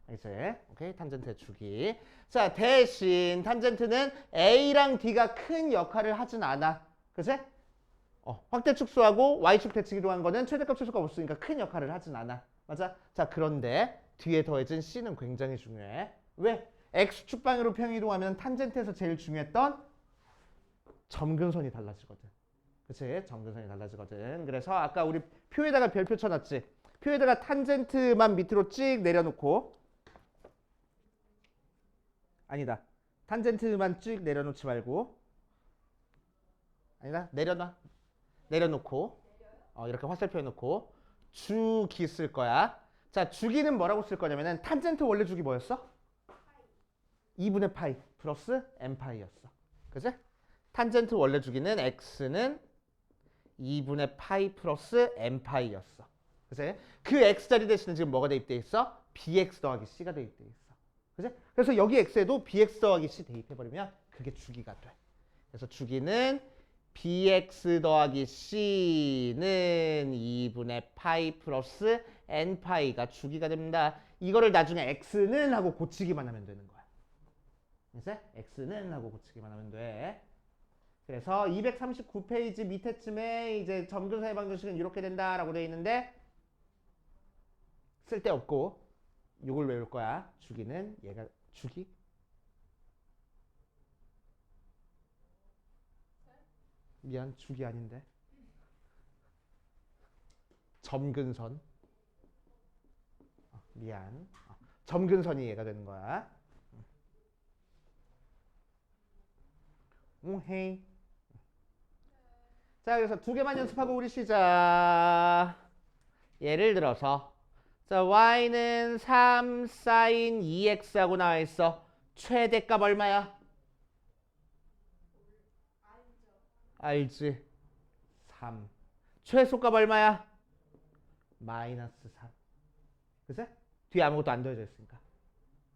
알겠지? 오케이? 탄젠트의 주기. 자, 대신 탄젠트는 a랑 d가 큰 역할을 하진 않아. 그치? 확대 축소하고 y축 대칭 이동한 거는 최대값 최소값 없으니까 큰 역할을 하진 않아. 맞아? 자, 그런데 뒤에 더해진 c는 굉장히 중요해. 왜? x축 방향으로 평행 이동하면 탄젠트에서 제일 중요했던 점근선이 달라지거든. 그치? 점근선이 달라지거든. 그래서 아까 우리 표에다가 별표 쳐놨지? 표에다가 탄젠트만 밑으로 찍 내려놓고, 아니다. 탄젠트만 쭉 내려놓지 말고, 아니다. 내려놓고 이렇게 화살표 해놓고 주기 쓸 거야. 자, 주기는 뭐라고 쓸 거냐면은 탄젠트 원래 주기 뭐였어? 2분의 파이 플러스 n파이였어. 그치? 탄젠트 원래 주기는 x는 2분의 파이 플러스 n파이였어. 그치? 그 x자리 대신에 지금 뭐가 대입돼 있어? bx 더하기 c가 대입돼 있어. 그치? 그래서 여기 x에도 bx 더하기 c 대입해버리면 그게 주기가 돼. 그래서 주기는 bx 더하기 c는 2분의 파이 플러스 n파이가 주기가 됩니다. 이거를 나중에 x는 하고 고치기만 하면 되는 거야. 그래서 x는 하고 고치기만 하면 돼. 그래서 239페이지 밑에쯤에 이제 점근선의 방정식은 이렇게 된다라고 되어 있는데 쓸데없고 이걸 외울 거야. 주기는 얘가 주기? 미안, 주기 아닌데. 점근선. 미안. 점근선이 얘가 되는 거야. 오헤이. 자, 그래서 두 개만 연습하고 우리 시작. 예를 들어서 자, y는 3 sin 2x하고 나와 있어. 최대값 얼마야? 알지? 3. 최소값 얼마야? 마이너스 3. 그치? 뒤에 아무것도 안 더해져 있으니까.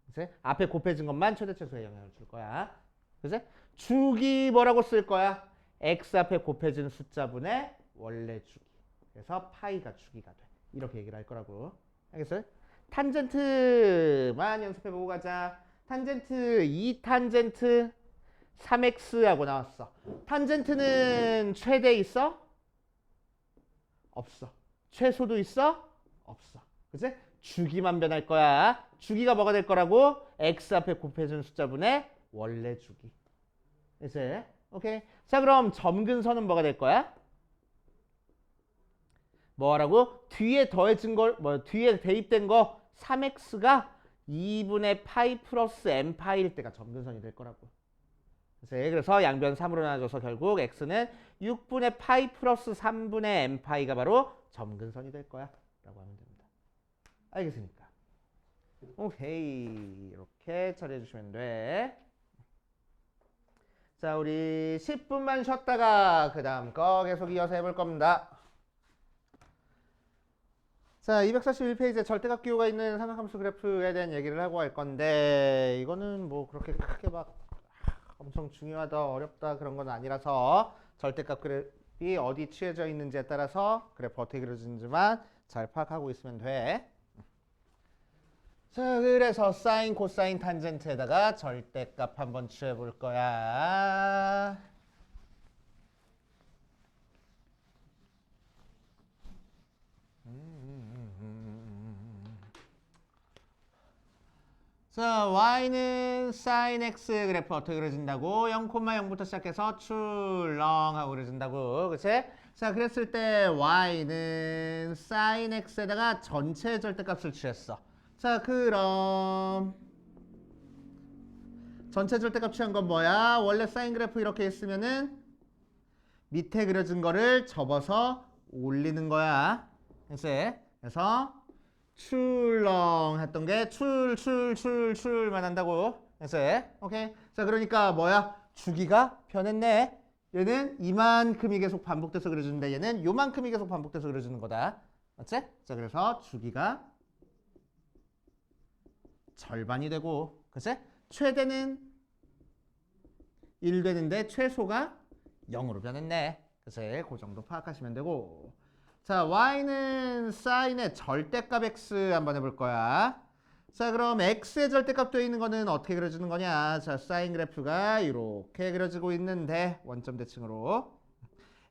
그치? 앞에 곱해진 것만 최대 최소에 영향을 줄 거야. 그치? 주기 뭐라고 쓸 거야? x 앞에 곱해진 숫자분의 원래 주기. 그래서 파이가 주기가 돼. 이렇게 얘기를 할 거라고. 알겠어요? 탄젠트만 연습해보고 가자. 탄젠트 2탄젠트 3x하고 나왔어. 탄젠트는 최대 있어? 없어. 최소도 있어? 없어. 그치? 주기만 변할 거야. 주기가 뭐가 될 거라고? x 앞에 곱해준 숫자분의 원래 주기. 이제 오케이. 자, 그럼 점근선은 뭐가 될 거야? 뭐라고? 뒤에 더해진 걸, 뒤에 대입된 거 3x가 2분의 파이 플러스 n 파이일 때가 점근선이 될 거라고. 그래서 양변 3으로 나눠줘서 결국 x는 6분의 파이 플러스 3분의 n 파이가 바로 점근선이 될 거야 라고 하면 됩니다. 알겠습니까? 오케이, 이렇게 처리해 주시면 돼. 자, 우리 10분만 쉬었다가 그 다음 거 계속 이어서 해볼 겁니다. 자, 241페이지에 절대값 기호가 있는 삼각함수 그래프에 대한 얘기를 하고 할 건데, 이거는 뭐 그렇게 크게 막 엄청 중요하다 어렵다 그런 건 아니라서 절대값 그래프이 어디 취해져 있는지에 따라서 그래프 어떻게 그려지는지만 잘 파악하고 있으면 돼. 자, 그래서 사인, 코사인, 탄젠트에다가 절대값 한번 취해 볼 거야. 자, y는 sin x 그래프 어떻게 그려진다고? 0,0부터 시작해서 출렁하고 그려진다고. 그치? 자, 그랬을 때 y는 sin x에다가 전체 절대값을 취했어. 자, 그럼 전체 절대값 취한 건 뭐야? 원래 사인 그래프 이렇게 있으면은 밑에 그려진 거를 접어서 올리는 거야. 그래서 출렁 했던 게 출만 한다고. 오케이. 자, 그러니까 뭐야? 주기가 변했네. 얘는 이만큼이 계속 반복돼서 그려주는데 얘는 요만큼이 계속 반복돼서 그려주는 거다. 맞지? 자, 그래서 주기가 절반이 되고, 그치? 최대는 1 되는데 최소가 0으로 변했네. 그치? 그 정도 파악하시면 되고. 자, y는 sin의 절대값 x 한번 해볼 거야. 자, 그럼 x의 절대값 되어 있는 거는 어떻게 그려주는 거냐? 자, 사인 그래프가 이렇게 그려지고 있는데 원점 대칭으로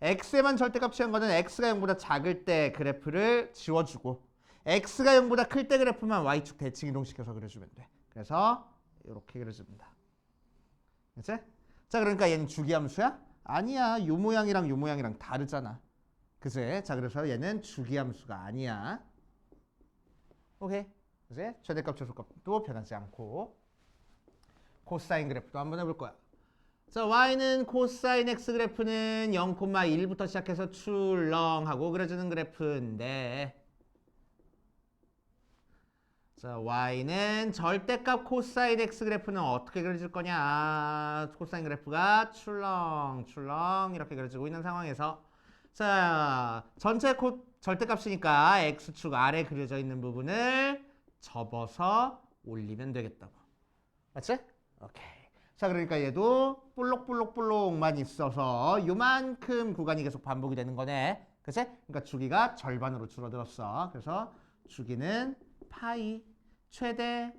x에만 절대값 취한 거는 x가 0보다 작을 때 그래프를 지워주고 x가 0보다 클 때 그래프만 y축 대칭 이동시켜서 그려주면 돼. 그래서 이렇게 그려줍니다. 그치? 자, 그러니까 얘는 주기함수야? 아니야. 요 모양이랑 다르잖아. 그치? 자, 그래서 얘는 주기함수가 아니야. 오케이. 그치? 최대값 최소값도 변하지 않고. 코사인 그래프도 한번 해볼 거야. 자, y는 코사인 x 그래프는 0,1부터 시작해서 출렁하고 그려지는 그래프인데, 자, y는 절대값 코사인 x 그래프는 어떻게 그려질 거냐? 코사인 그래프가 출렁 이렇게 그려지고 있는 상황에서, 자, 전체 절대값이니까 x축 아래 그려져 있는 부분을 접어서 올리면 되겠다고. 맞지? 오케이. 자, 그러니까 얘도 볼록만 있어서 요만큼 구간이 계속 반복이 되는 거네. 그치? 그러니까 주기가 절반으로 줄어들었어. 그래서 주기는 파이 최대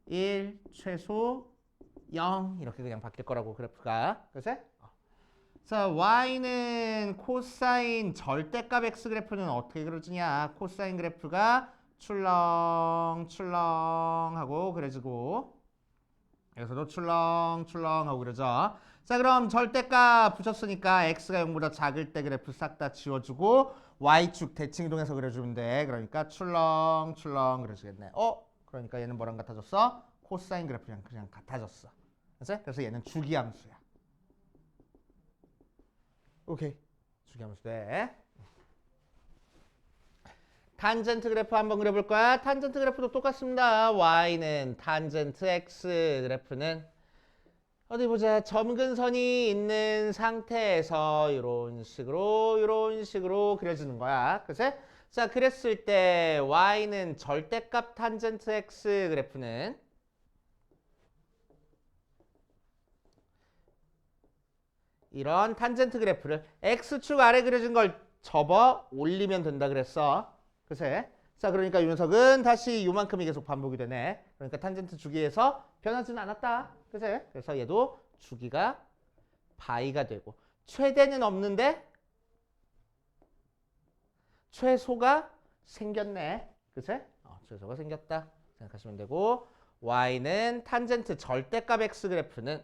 1 최소 0 이렇게 그냥 바뀔 거라고 그래프가. 그치? 자, y는 코사인 절대값 x 그래프는 어떻게 그려지냐? 코사인 그래프가 출렁 하고 그려지고, 여기서도 출렁 하고 그려져. 자, 그럼 절대값 붙였으니까 x가 0보다 작을 때 그래프 싹 다 지워주고 y축 대칭 이동해서 그려주면 돼. 그러니까 출렁 그려지겠네. 그러니까 얘는 뭐랑 같아졌어? 코사인 그래프랑 그냥 같아졌어. 그치? 그래서 얘는 주기함수야. 오케이. 주기함수 돼. 탄젠트 그래프 한번 그려볼 거야. 탄젠트 그래프도 똑같습니다. y는 탄젠트 x 그래프는 어디 보자. 점근선이 있는 상태에서 이런 식으로 그려지는 거야. 그치? 자, 그랬을 때 y는 절대값 탄젠트 x 그래프는 이런 탄젠트 그래프를 x축 아래 그려진 걸 접어 올리면 된다 그랬어. 그치? 자, 그러니까 이 녀석은 다시 요만큼이 계속 반복이 되네. 그러니까 탄젠트 주기에서 변하지는 않았다. 그치? 그래서 얘도 주기가 파이가 되고, 최대는 없는데 최소가 생겼네. 그치? 최소가 생겼다 생각하시면 되고, y는 탄젠트 절대값 x 그래프는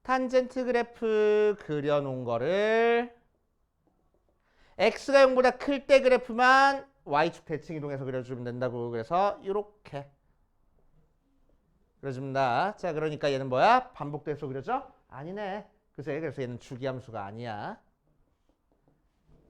탄젠트 그래프 그려놓은 거를 x가 0보다 클 때 그래프만 y축 대칭 이동해서 그려주면 된다고. 그래서 이렇게 그려줍니다. 자, 그러니까 얘는 뭐야? 반복돼서 그려져? 아니네. 그래서 얘는 주기함수가 아니야.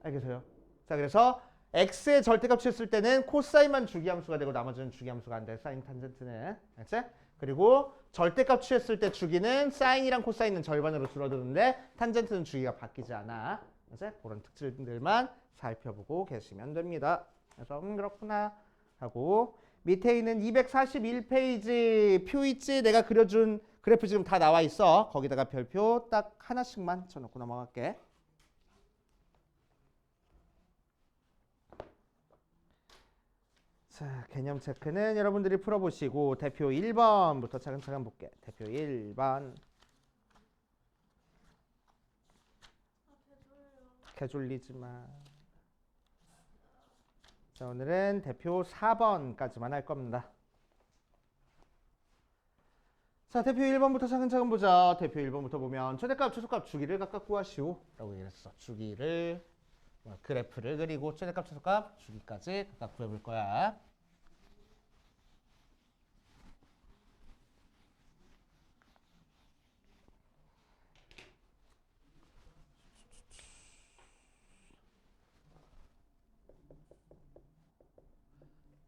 알겠어요? 자, 그래서 x의 절대값 취했을 때는 코사인만 주기함수가 되고 나머지는 주기함수가 안 돼. 사인 탄젠트는. 알지? 그리고 절대값 취했을 때 주기는 사인이랑 코사인은 절반으로 줄어드는데 탄젠트는 주기가 바뀌지 않아. 알지? 그런 특징들만 살펴보고 계시면 됩니다. 그래서 그렇구나 하고 밑에 있는 241페이지 표 있지? 내가 그려준 그래프 지금 다 나와 있어. 거기다가 별표 딱 하나씩만 쳐놓고 넘어갈게. 자, 개념 체크는 여러분들이 풀어보시고 대표 1번부터 차근차근 볼게. 대표 1번. 개졸리지 마. 자, 오늘은 대표 4번까지만 할 겁니다. 자, 대표 1번부터 차근차근 보자. 대표 1번부터 보면 최대값, 최소값, 주기를 각각 구하시오 라고 얘기했어. 주기를, 그래프를 그리고 최대값, 최소값, 주기까지 각각 구해볼 거야.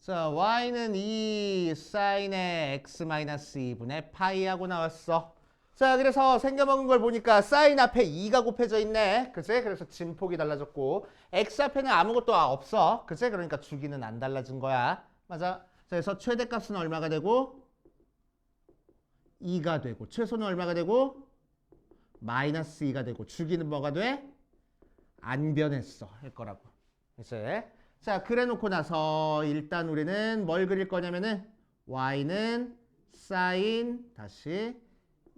자, y는 2 사인의 x-2분의 파이하고 나왔어. 자, 그래서 생겨먹은 걸 보니까 사인 앞에 2가 곱해져 있네. 그치? 그래서 진폭이 달라졌고 x 앞에는 아무것도 없어. 그치? 그러니까 주기는 안 달라진 거야. 맞아. 자, 그래서 최대값은 얼마가 되고 2가 되고 최소는 얼마가 되고 마이너스 2가 되고 주기는 뭐가 돼? 안 변했어. 할 거라고. 이제 자, 그래 놓고 나서 일단 우리는 뭘 그릴 거냐면은 y는 사인 다시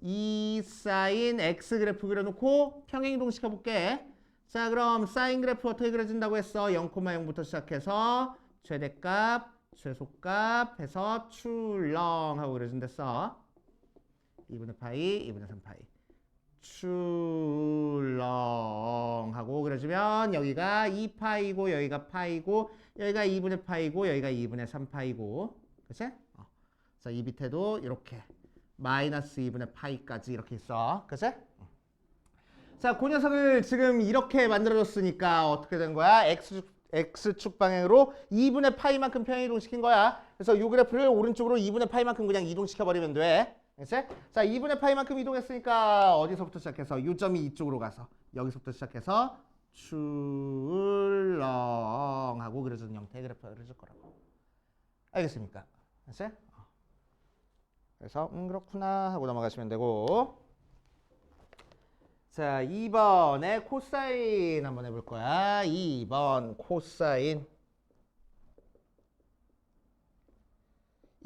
2 사인 x 그래프 그려놓고 평행이동 시켜볼게. 자, 그럼 사인 그래프 어떻게 그려진다고 했어? 0,0부터 시작해서 최대값, 최소값 해서 출렁하고 그려진댔어. 2분의 파이, 2분의 3파이. 출렁하고 그려주면 여기가 2파이고 여기가 파이고 여기가 2분의 파이고 여기가 2분의 3파이고 그치? 자, 이 밑에도 이렇게 마이너스 2분의 파이까지 이렇게 있어. 그치? 자, 그 녀석을 지금 이렇게 만들어줬으니까 어떻게 된 거야? X축 방향으로 2분의 파이만큼 평행이동 시킨 거야. 그래서 이 그래프를 오른쪽으로 2분의 파이만큼 그냥 이동시켜버리면 돼. 그치? 자, 2분의 파이만큼 이동했으니까 어디서부터 시작해서 요점이 이쪽으로 가서 여기서부터 시작해서 출렁하고 그려주는 형태의 그래프가 그려질 거라고. 알겠습니까? 그치? 그래서 그렇구나 하고 넘어가시면 되고. 자, 2번에 코사인 한번 해볼 거야. 2번 코사인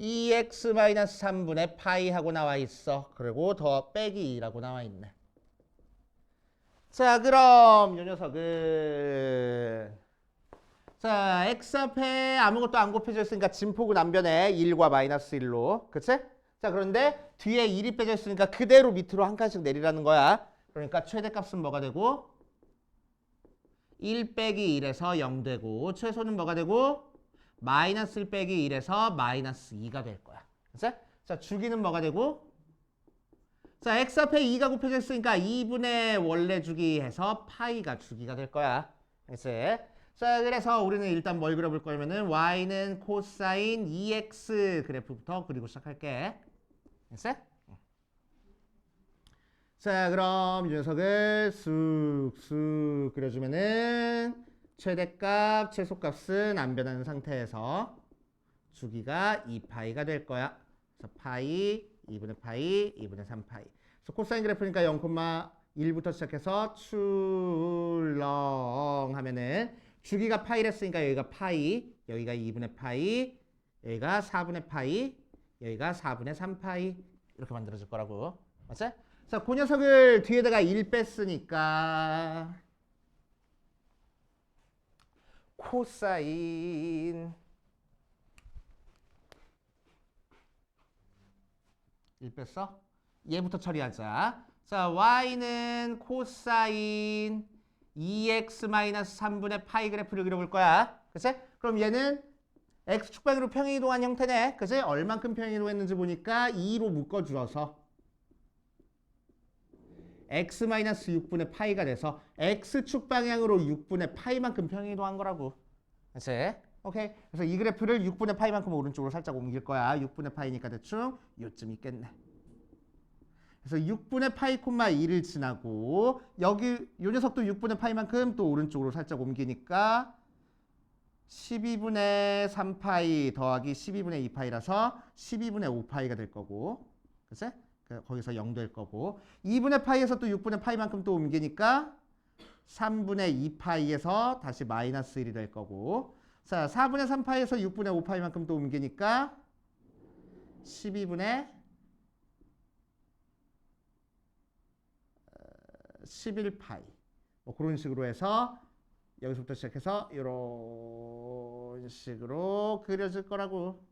2x-3분의 파이 하고 나와 있어. 그리고 더 빼기 2라고 나와 있네. 자, 그럼 이 녀석은 자, x 앞에 아무것도 안 곱해져 있으니까 진폭은 안 변해. 1과 마이너스 1로. 그치? 자, 그런데 뒤에 1이 빼져 있으니까 그대로 밑으로 한 칸씩 내리라는 거야. 그러니까 최대값은 뭐가 되고 1 빼기 1에서 0 되고 최소는 뭐가 되고 마이너스 1 빼기 1에서 마이너스 2가 될 거야. 그치? 자, 주기는 뭐가 되고 자, x 앞에 2가 곱해져 있으니까 2분의 원래 주기 해서 파이가 주기가 될 거야. 그치? 자, 그래서 우리는 일단 뭘 그려볼 거냐면은 y는 코사인 2x 그래프부터 그리고 시작할게. 됐어? 자, 그럼 이 녀석을 쑥쑥 그려주면은 최대값, 최소값은 안 변하는 상태에서 주기가 2파이가 될 거야. 그래서 파이, 2분의 파이, 2분의 3파이. 그래서 코사인 그래프니까 0,1부터 시작해서 출렁 하면은 주기가 파이랬으니까 여기가 파이, 여기가 2분의 파이, 여기가 4분의 파이, 여기가 4분의 3파이 이렇게 만들어질 거라고. 맞지? 자, 그 녀석을 뒤에다가 1 뺐으니까 코사인 1 뺐어? 얘부터 처리하자. 자, y는 코사인 2x-3분의 파이 그래프를 그려볼 거야. 그치? 그럼 얘는 x축방으로 평행이동한 형태네. 그지? 얼만큼 평행이동했는지 보니까 2로 묶어주어서 x-6분의 파이가 돼서 x축 방향으로 6분의 파이만큼 평행이동한 거라고. 그치? 오케이. 그래서 이 그래프를 6분의 파이만큼 오른쪽으로 살짝 옮길 거야. 6분의 파이니까 대충 요쯤 있겠네. 그래서 6분의 파이 콤마 2를 지나고 여기 요 녀석도 6분의 파이만큼 또 오른쪽으로 살짝 옮기니까 12분의 3파이 더하기 12분의 2파이라서 12분의 5파이가 될 거고. 그치? 거기서 0 될 거고 2분의 파이에서 또 6분의 파이만큼 또 옮기니까 3분의 2파이에서 다시 마이너스 1이 될 거고 자 4분의 3파이에서 6분의 5파이만큼 또 옮기니까 12분의 11파이 뭐 그런 식으로 해서 여기서부터 시작해서 이런 식으로 그려질 거라고.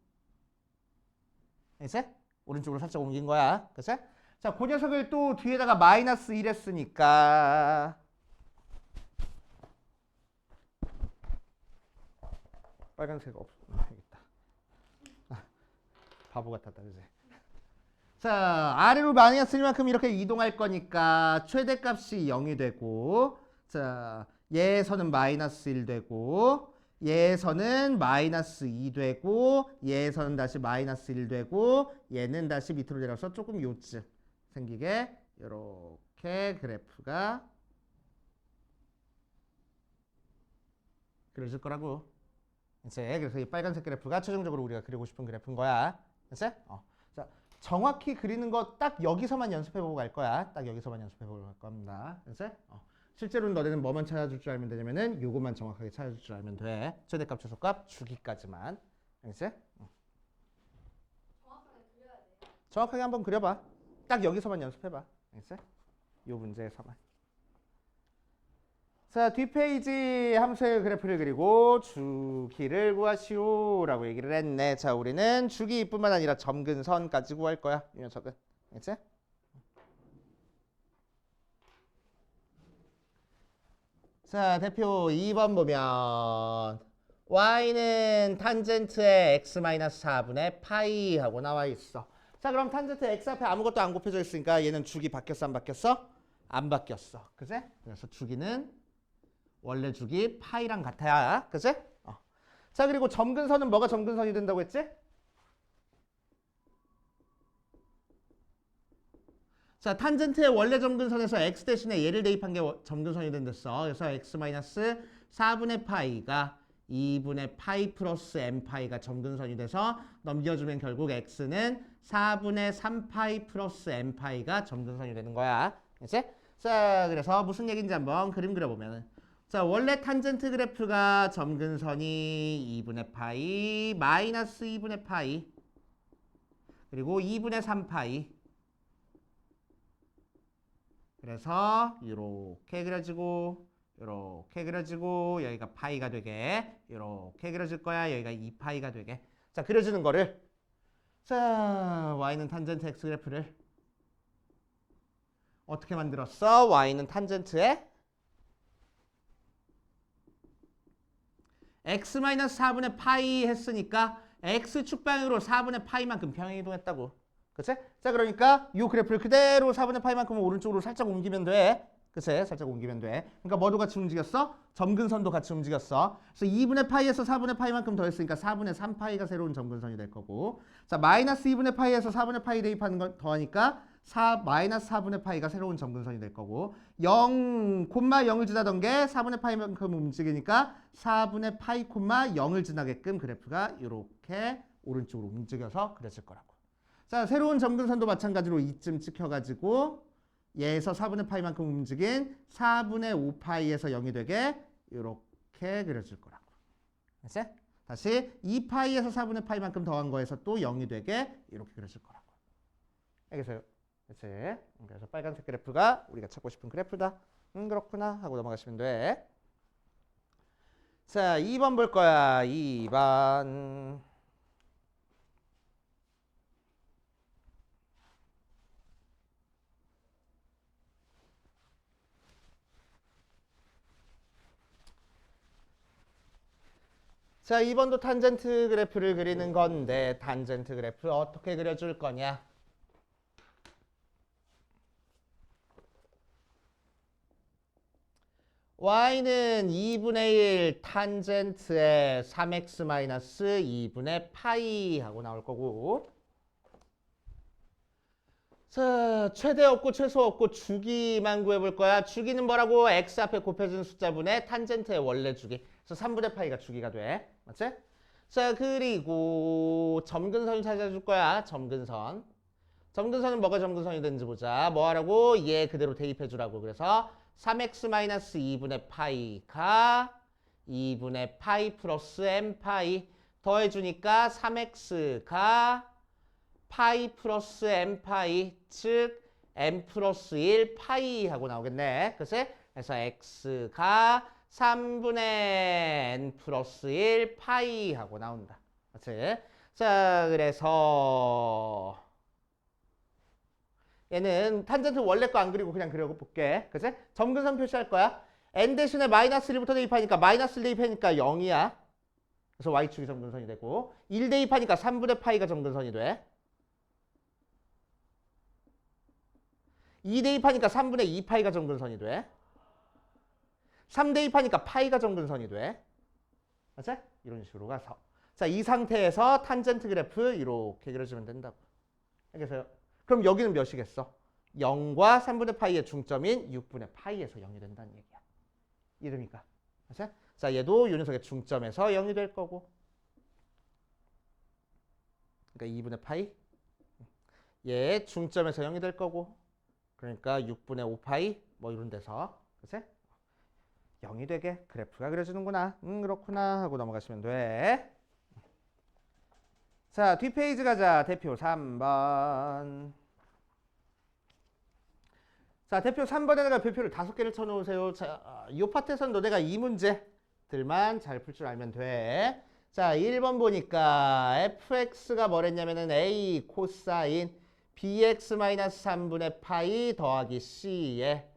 알겠지? 오른쪽으로 살짝 옮긴 거야. 그치? 자, 그 녀석을 또 뒤에다가 마이너스 1 했으니까 빨간색 없어야겠다. 바보 같았다. 그치? 자, 아래로 마이너스 1만큼 이렇게 이동할 거니까 최대값이 0이 되고 자, 얘에서는 마이너스 1 되고 얘에서는 마이너스 2 되고 얘에서는 다시 마이너스 1 되고 얘는 다시 밑으로 내려서 조금 요쯤 생기게 이렇게 그래프가 그려질 거라고. 이제 그래서 이 빨간색 그래프가 최종적으로 우리가 그리고 싶은 그래프인 거야. 그치? 자, 정확히 그리는 거 딱 여기서만 연습해보고 갈 거야. 딱 여기서만 연습해보고 갈 겁니다. 그치? 실제로는 너네는 뭐만 찾아줄 줄 알면 되냐면은 요것만 정확하게 찾아줄 줄 알면 돼. 최대값, 최소값, 주기까지만. 알겠지? 정확하게 그려야 돼요. 정확하게 한번 그려봐. 딱 여기서만 연습해봐. 알겠지? 요 문제에서만. 자, 뒷페이지 함수의 그래프를 그리고 주기를 구하시오 라고 얘기를 했네. 자, 우리는 주기뿐만 아니라 점근선까지 구할 거야. 이 녀석은. 알겠지? 자, 대표 2번 보면 y는 탄젠트의 x-4분의 파이 하고 나와 있어. 자, 그럼 탄젠트 x 앞에 아무것도 안 곱해져 있으니까 얘는 주기 바뀌었어, 안 바뀌었어? 안 바뀌었어. 그지? 그래서 주기는 원래 주기 파이랑 같아야. 그지? 자, 그리고 점근선은 뭐가 점근선이 된다고 했지? 자, 탄젠트의 원래 점근선에서 x 대신에 얘를 대입한 게 점근선이 된댔어. 그래서 x-4분의 파이가 2분의 파이 플러스 m 파이가 점근선이 돼서 넘겨주면 결국 x는 4분의 3파이 플러스 m 파이가 점근선이 되는 거야. 그치? 자, 그래서 무슨 얘기인지 한번 그림 그려보면 자, 원래 탄젠트 그래프가 점근선이 2분의 파이 마이너스 2분의 파이 그리고 2분의 3파이 그래서 이렇게 그려지고 이렇게 그려지고 여기가 파이가 되게 이렇게 그려질 거야. 여기가 2파이가 되게. 자, 그려지는 거를 자, y는 탄젠트 x 그래프를 어떻게 만들었어? y는 탄젠트에 x-4분의 파이 했으니까 x축 방향으로 4분의 파이만큼 평행이동했다고. 그치? 자, 그러니까 이 그래프를 그대로 4분의 파이만큼 오른쪽으로 살짝 옮기면 돼. 그치? 살짝 옮기면 돼. 그러니까 뭐도 같이 움직였어? 점근선도 같이 움직였어. 그래서 2분의 파이에서 4분의 파이만큼 더했으니까 4분의 3파이가 새로운 점근선이 될 거고 자, 마이너스 2분의 파이에서 4분의 파이 대입하는 거 더하니까 마이너스 4분의 파이가 새로운 점근선이 될 거고 0, 콤마 0을 지나던 게 4분의 파이만큼 움직이니까 4분의 파이 콤마 0을 지나게끔 그래프가 이렇게 오른쪽으로 움직여서 그려질 거라고. 자, 새로운 점근선도 마찬가지로 이쯤 찍혀가지고 얘에서 4분의 파이만큼 움직인 4분의 5파이에서 0이 되게 이렇게 그려질 거라고. 알았지? 다시 2파이에서 4분의 파이만큼 더한 거에서 또 0이 되게 이렇게 그려질 거라고. 알겠어요? 그치? 그래서 빨간색 그래프가 우리가 찾고 싶은 그래프다. 그렇구나 하고 넘어가시면 돼. 자, 2번 볼 거야. 2번. 자, 2번도 탄젠트 그래프를 그리는 건데 탄젠트 그래프 어떻게 그려줄 거냐? y는 2분의 1 탄젠트에 3x 마이너스 2분의 파이 하고 나올 거고 자, 최대 없고 최소 없고 주기만 구해볼 거야. 주기는 뭐라고? x 앞에 곱해준 숫자분의 탄젠트의 원래 주기. 그래서 3분의 파이가 주기가 돼. 맞지? 자, 그리고 점근선을 찾아줄 거야. 점근선. 점근선은 뭐가 점근선이 되는지 보자. 뭐 하라고? 얘 그대로 대입해주라고. 그래서 3x-2분의 파이가 2분의 파이 플러스 m 파이 더해주니까 3x가 파이 플러스 m 파이 즉 m 플러스 1 파이 하고 나오겠네. 그래서 x가 3분의 n 플러스 1 파이 하고 나온다. 맞지? 자, 그래서 얘는 탄젠트 원래 거 안 그리고 그냥 그려볼게. 그치? 점근선 표시할 거야. n 대신에 마이너스 1부터 대입하니까 마이너스 1 대입하니까 0이야. 그래서 y축이 점근선이 되고 1 대입하니까 3분의 파이가 점근선이 돼. 2 대입하니까 3분의 2 파이가 점근선이 돼. 3 대입하니까 파이가 점근선이 돼. 맞지? 이런 식으로 가서. 자, 이 상태에서 탄젠트 그래프 이렇게 그려주면 된다고. 알겠어요? 그럼 여기는 몇이겠어? 0과 3분의 파이의 중점인 6분의 파이에서 0이 된다는 얘기야. 이름이가. 맞지? 자, 얘도 이 녀석의 중점에서 0이 될 거고. 그러니까 2분의 파이. 얘 중점에서 0이 될 거고. 그러니까 6분의 5파이 뭐 이런 데서 그치? 0이 되게 그래프가 그려지는구나. 그렇구나 하고 넘어가시면 돼. 자, 뒷페이지 가자. 대표 3번. 자, 대표 3번에다가 별표를 5개를 쳐놓으세요. 자, 이 파트에서는 너네가 이 문제들만 잘 풀 줄 알면 돼. 자, 1번 보니까 fx가 뭐랬냐면은 a 코사인 bx-3분의 파이 더하기 c에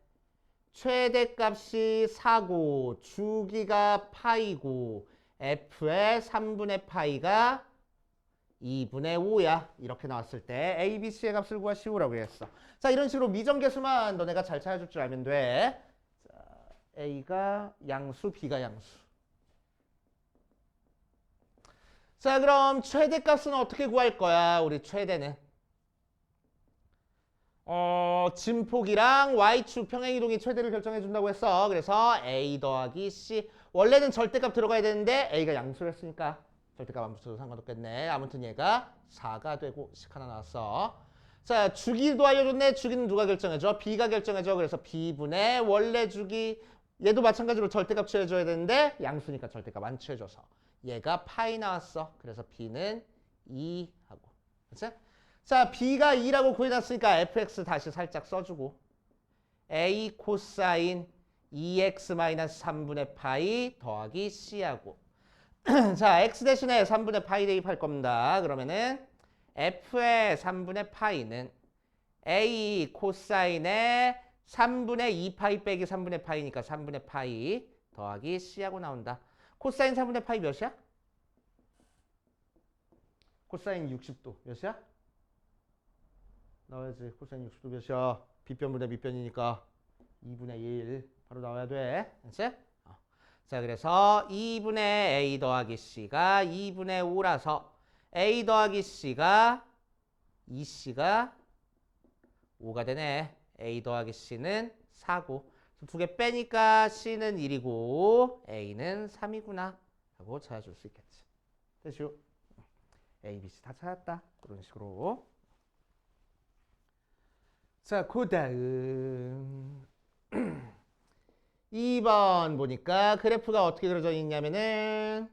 최대값이 4고 주기가 파이고 f의 3분의 파이가 2분의 5야. 이렇게 나왔을 때 a, b, c의 값을 구하시오라고 했어. 자, 이런 식으로 미정계수만 너네가 잘 찾아줄 줄 알면 돼. 자, a가 양수, b가 양수. 자, 그럼 최대값은 어떻게 구할 거야? 우리 최대는 진폭이랑 y축 평행이동이 최대를 결정해 준다고 했어. 그래서 a 더하기 c. 원래는 절대값 들어가야 되는데 a가 양수를 했으니까 절대값 안 붙여도 상관없겠네. 아무튼 얘가 4가 되고 식 하나 나왔어. 자, 주기도 알려줬네. 주기는 누가 결정해줘? b가 결정해줘. 그래서 b분의 원래 주기. 얘도 마찬가지로 절대값 취해줘야 되는데 양수니까 절대값 안 취해줘서 얘가 파이 나왔어. 그래서 b는 2 하고. 그치? 자, b가 2라고 구해놨으니까 fx 다시 살짝 써주고 a 코사인 2x-3분의 파이 더하기 c하고 자, x 대신에 3분의 파이 대입할 겁니다. 그러면은 f의 3분의 파이는 a 코사인의 3분의 2파이 빼기 3분의 파이니까 3분의 파이 더하기 c하고 나온다. 코사인 3분의 파이 몇이야? 코사인 60도 몇이야? 나와야지. 코사인 60도 몇이야? 빗변분의 밑변이니까 2분의 1 바로 나와야 돼. 그치? 자, 그래서 2분의 a 더하기 c가 2분의 5라서 a 더하기 c가 2c가 5가 되네. a 더하기 c는 4고 두 개 빼니까 c는 1이고 a는 3이구나 하고 찾아줄 수 있겠지. 됐죠? a, b, c 다 찾았다. 그런 식으로. 자, 그 다음 2번 보니까 그래프가 어떻게 그려져 있냐면은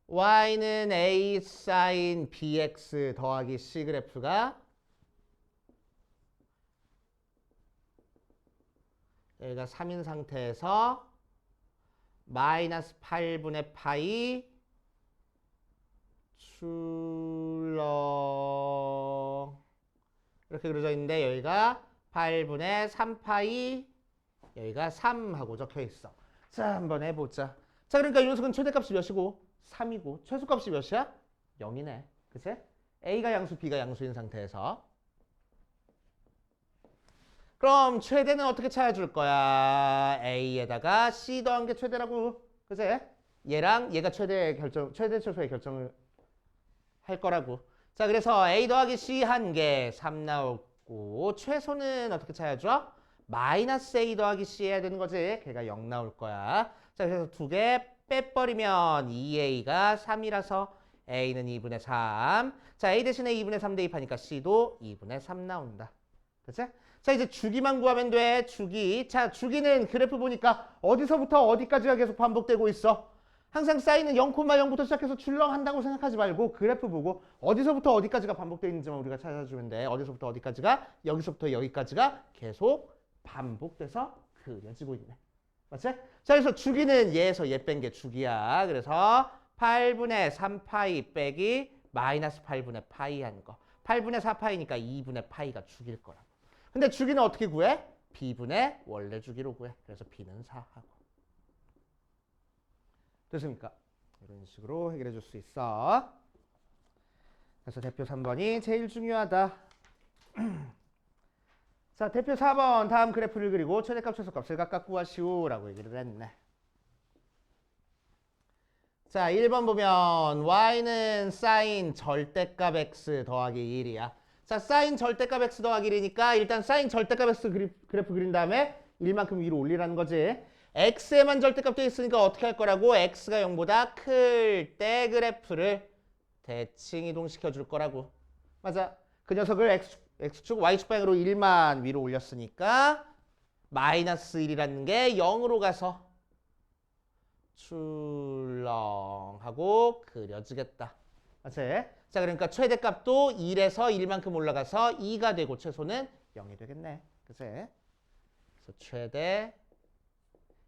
y는 a sin bx 더하기 c 그래프가 얘가 3인 상태에서 마이너스 8분의 파이 출렁 이렇게 그려져 있는데 여기가 8분의 3파이 여기가 3하고 적혀 있어. 자, 한번 해보자. 자, 그러니까 이 녀석은 최대값이 몇이고 3이고 최소값이 몇이야? 0이네. 그치? A가 양수, B가 양수인 상태에서 그럼 최대는 어떻게 찾아줄 거야? A에다가 C 더한 게 최대라고. 그치? 얘랑 얘가 최대 최소의 결정을 할 거라고. 자, 그래서 A 더하기 C 한 개 3 나오고 최소는 어떻게 찾아줘? 마이너스 A 더하기 C 해야 되는 거지. 걔가 0 나올 거야. 자, 그래서 두 개 빼버리면 2A가 3이라서 A는 2분의 3. 자, A 대신에 2분의 3 대입하니까 C도 2분의 3 나온다. 그치? 자, 이제 주기만 구하면 돼. 주기. 자, 주기는 그래프 보니까 어디서부터 어디까지가 계속 반복되고 있어. 항상 사인은 0,0부터 시작해서 출렁한다고 생각하지 말고 그래프 보고 어디서부터 어디까지가 반복되어 있는지만 우리가 찾아주면 돼. 어디서부터 어디까지가, 여기서부터 여기까지가 계속 반복돼서 그려지고 있네. 맞지? 자, 그래서 주기는 얘에서 얘 뺀 게 주기야. 그래서 8분의 3파이 빼기 마이너스 8분의 파이 하는 거. 8분의 4파이니까 2분의 파이가 주기일 거라고. 근데 주기는 어떻게 구해? B분의 원래 주기로 구해. 그래서 B는 4 하고. 됐습니까? 이런 식으로 해결해 줄 수 있어. 그래서 대표 3번이 제일 중요하다. 자, 대표 4번 다음 그래프를 그리고 최대값, 최소값을 각각 구하시오라고 얘기를 했네. 자, 1번 보면 y는 사인 절대값 x 더하기 1이야. 자, 사인 절대값 x 더하기 1이니까 일단 사인 절대값 x 그래프 그린 다음에 1만큼 위로 올리라는 거지. x에만 절대값 되어 있으니까 어떻게 할 거라고? x가 0보다 클 때 그래프를 대칭 이동시켜 줄 거라고. 맞아. 그 녀석을 x축, y축 방향으로 1만 위로 올렸으니까 마이너스 1이라는 게 0으로 가서 출렁하고 그려지겠다. 맞지? 자, 그러니까 최대값도 1에서 1만큼 올라가서 2가 되고 최소는 0이 되겠네. 그치? 그래서 최대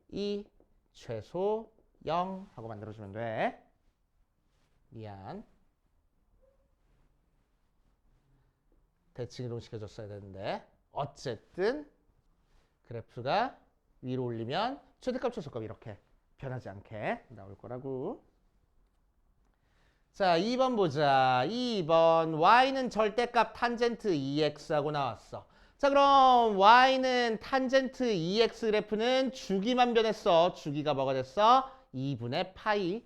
2, 최소 0 하고 만들어주면 돼. 미안. 대칭 이동시켜줬어야 되는데 어쨌든 그래프가 위로 올리면 최대값, 최소값 이렇게 변하지 않게 나올 거라고. 자, 2번 보자. 2번 y는 절대값 탄젠트 2x하고 나왔어. 자, 그럼 y는 탄젠트 2x 그래프는 주기만 변했어. 주기가 뭐가 됐어? 2분의 파이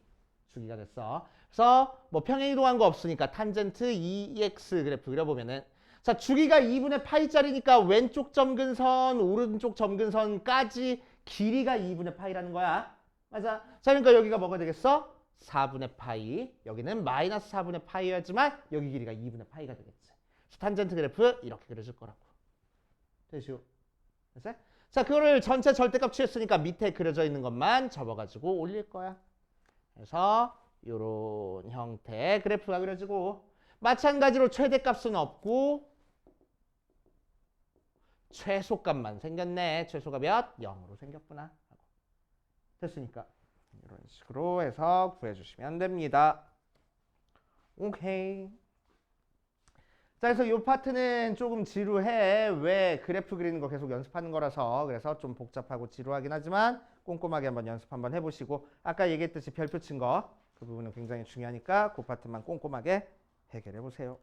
주기가 됐어. 그래서 뭐 평행 이동한 거 없으니까 탄젠트 2x 그래프 그려보면은 자, 주기가 2분의 파이짜리니까 왼쪽 점근선, 오른쪽 점근선까지 길이가 2분의 파이라는 거야. 맞아. 자, 그러니까 여기가 뭐가 되겠어? 4분의 파이. 여기는 마이너스 4분의 파이였지만 여기 길이가 2분의 파이가 되겠지. 그래서 탄젠트 그래프 이렇게 그려줄 거라고. 되시오. 됐어? 자, 그거를 전체 절대값 취했으니까 밑에 그려져 있는 것만 접어가지고 올릴 거야. 그래서 이런 형태의 그래프가 그려지고 마찬가지로 최대값은 없고 최소값만 생겼네. 최소가 몇? 0으로 생겼구나. 됐으니까 이런 식으로 해서 구해주시면 됩니다. 오케이. 자, 그래서 이 파트는 조금 지루해. 왜? 그래프 그리는 거 계속 연습하는 거라서. 그래서 좀 복잡하고 지루하긴 하지만 꼼꼼하게 한번 연습 한번 해보시고 아까 얘기했듯이 별표 친 거 그 부분은 굉장히 중요하니까 그 파트만 꼼꼼하게 해결해 보세요.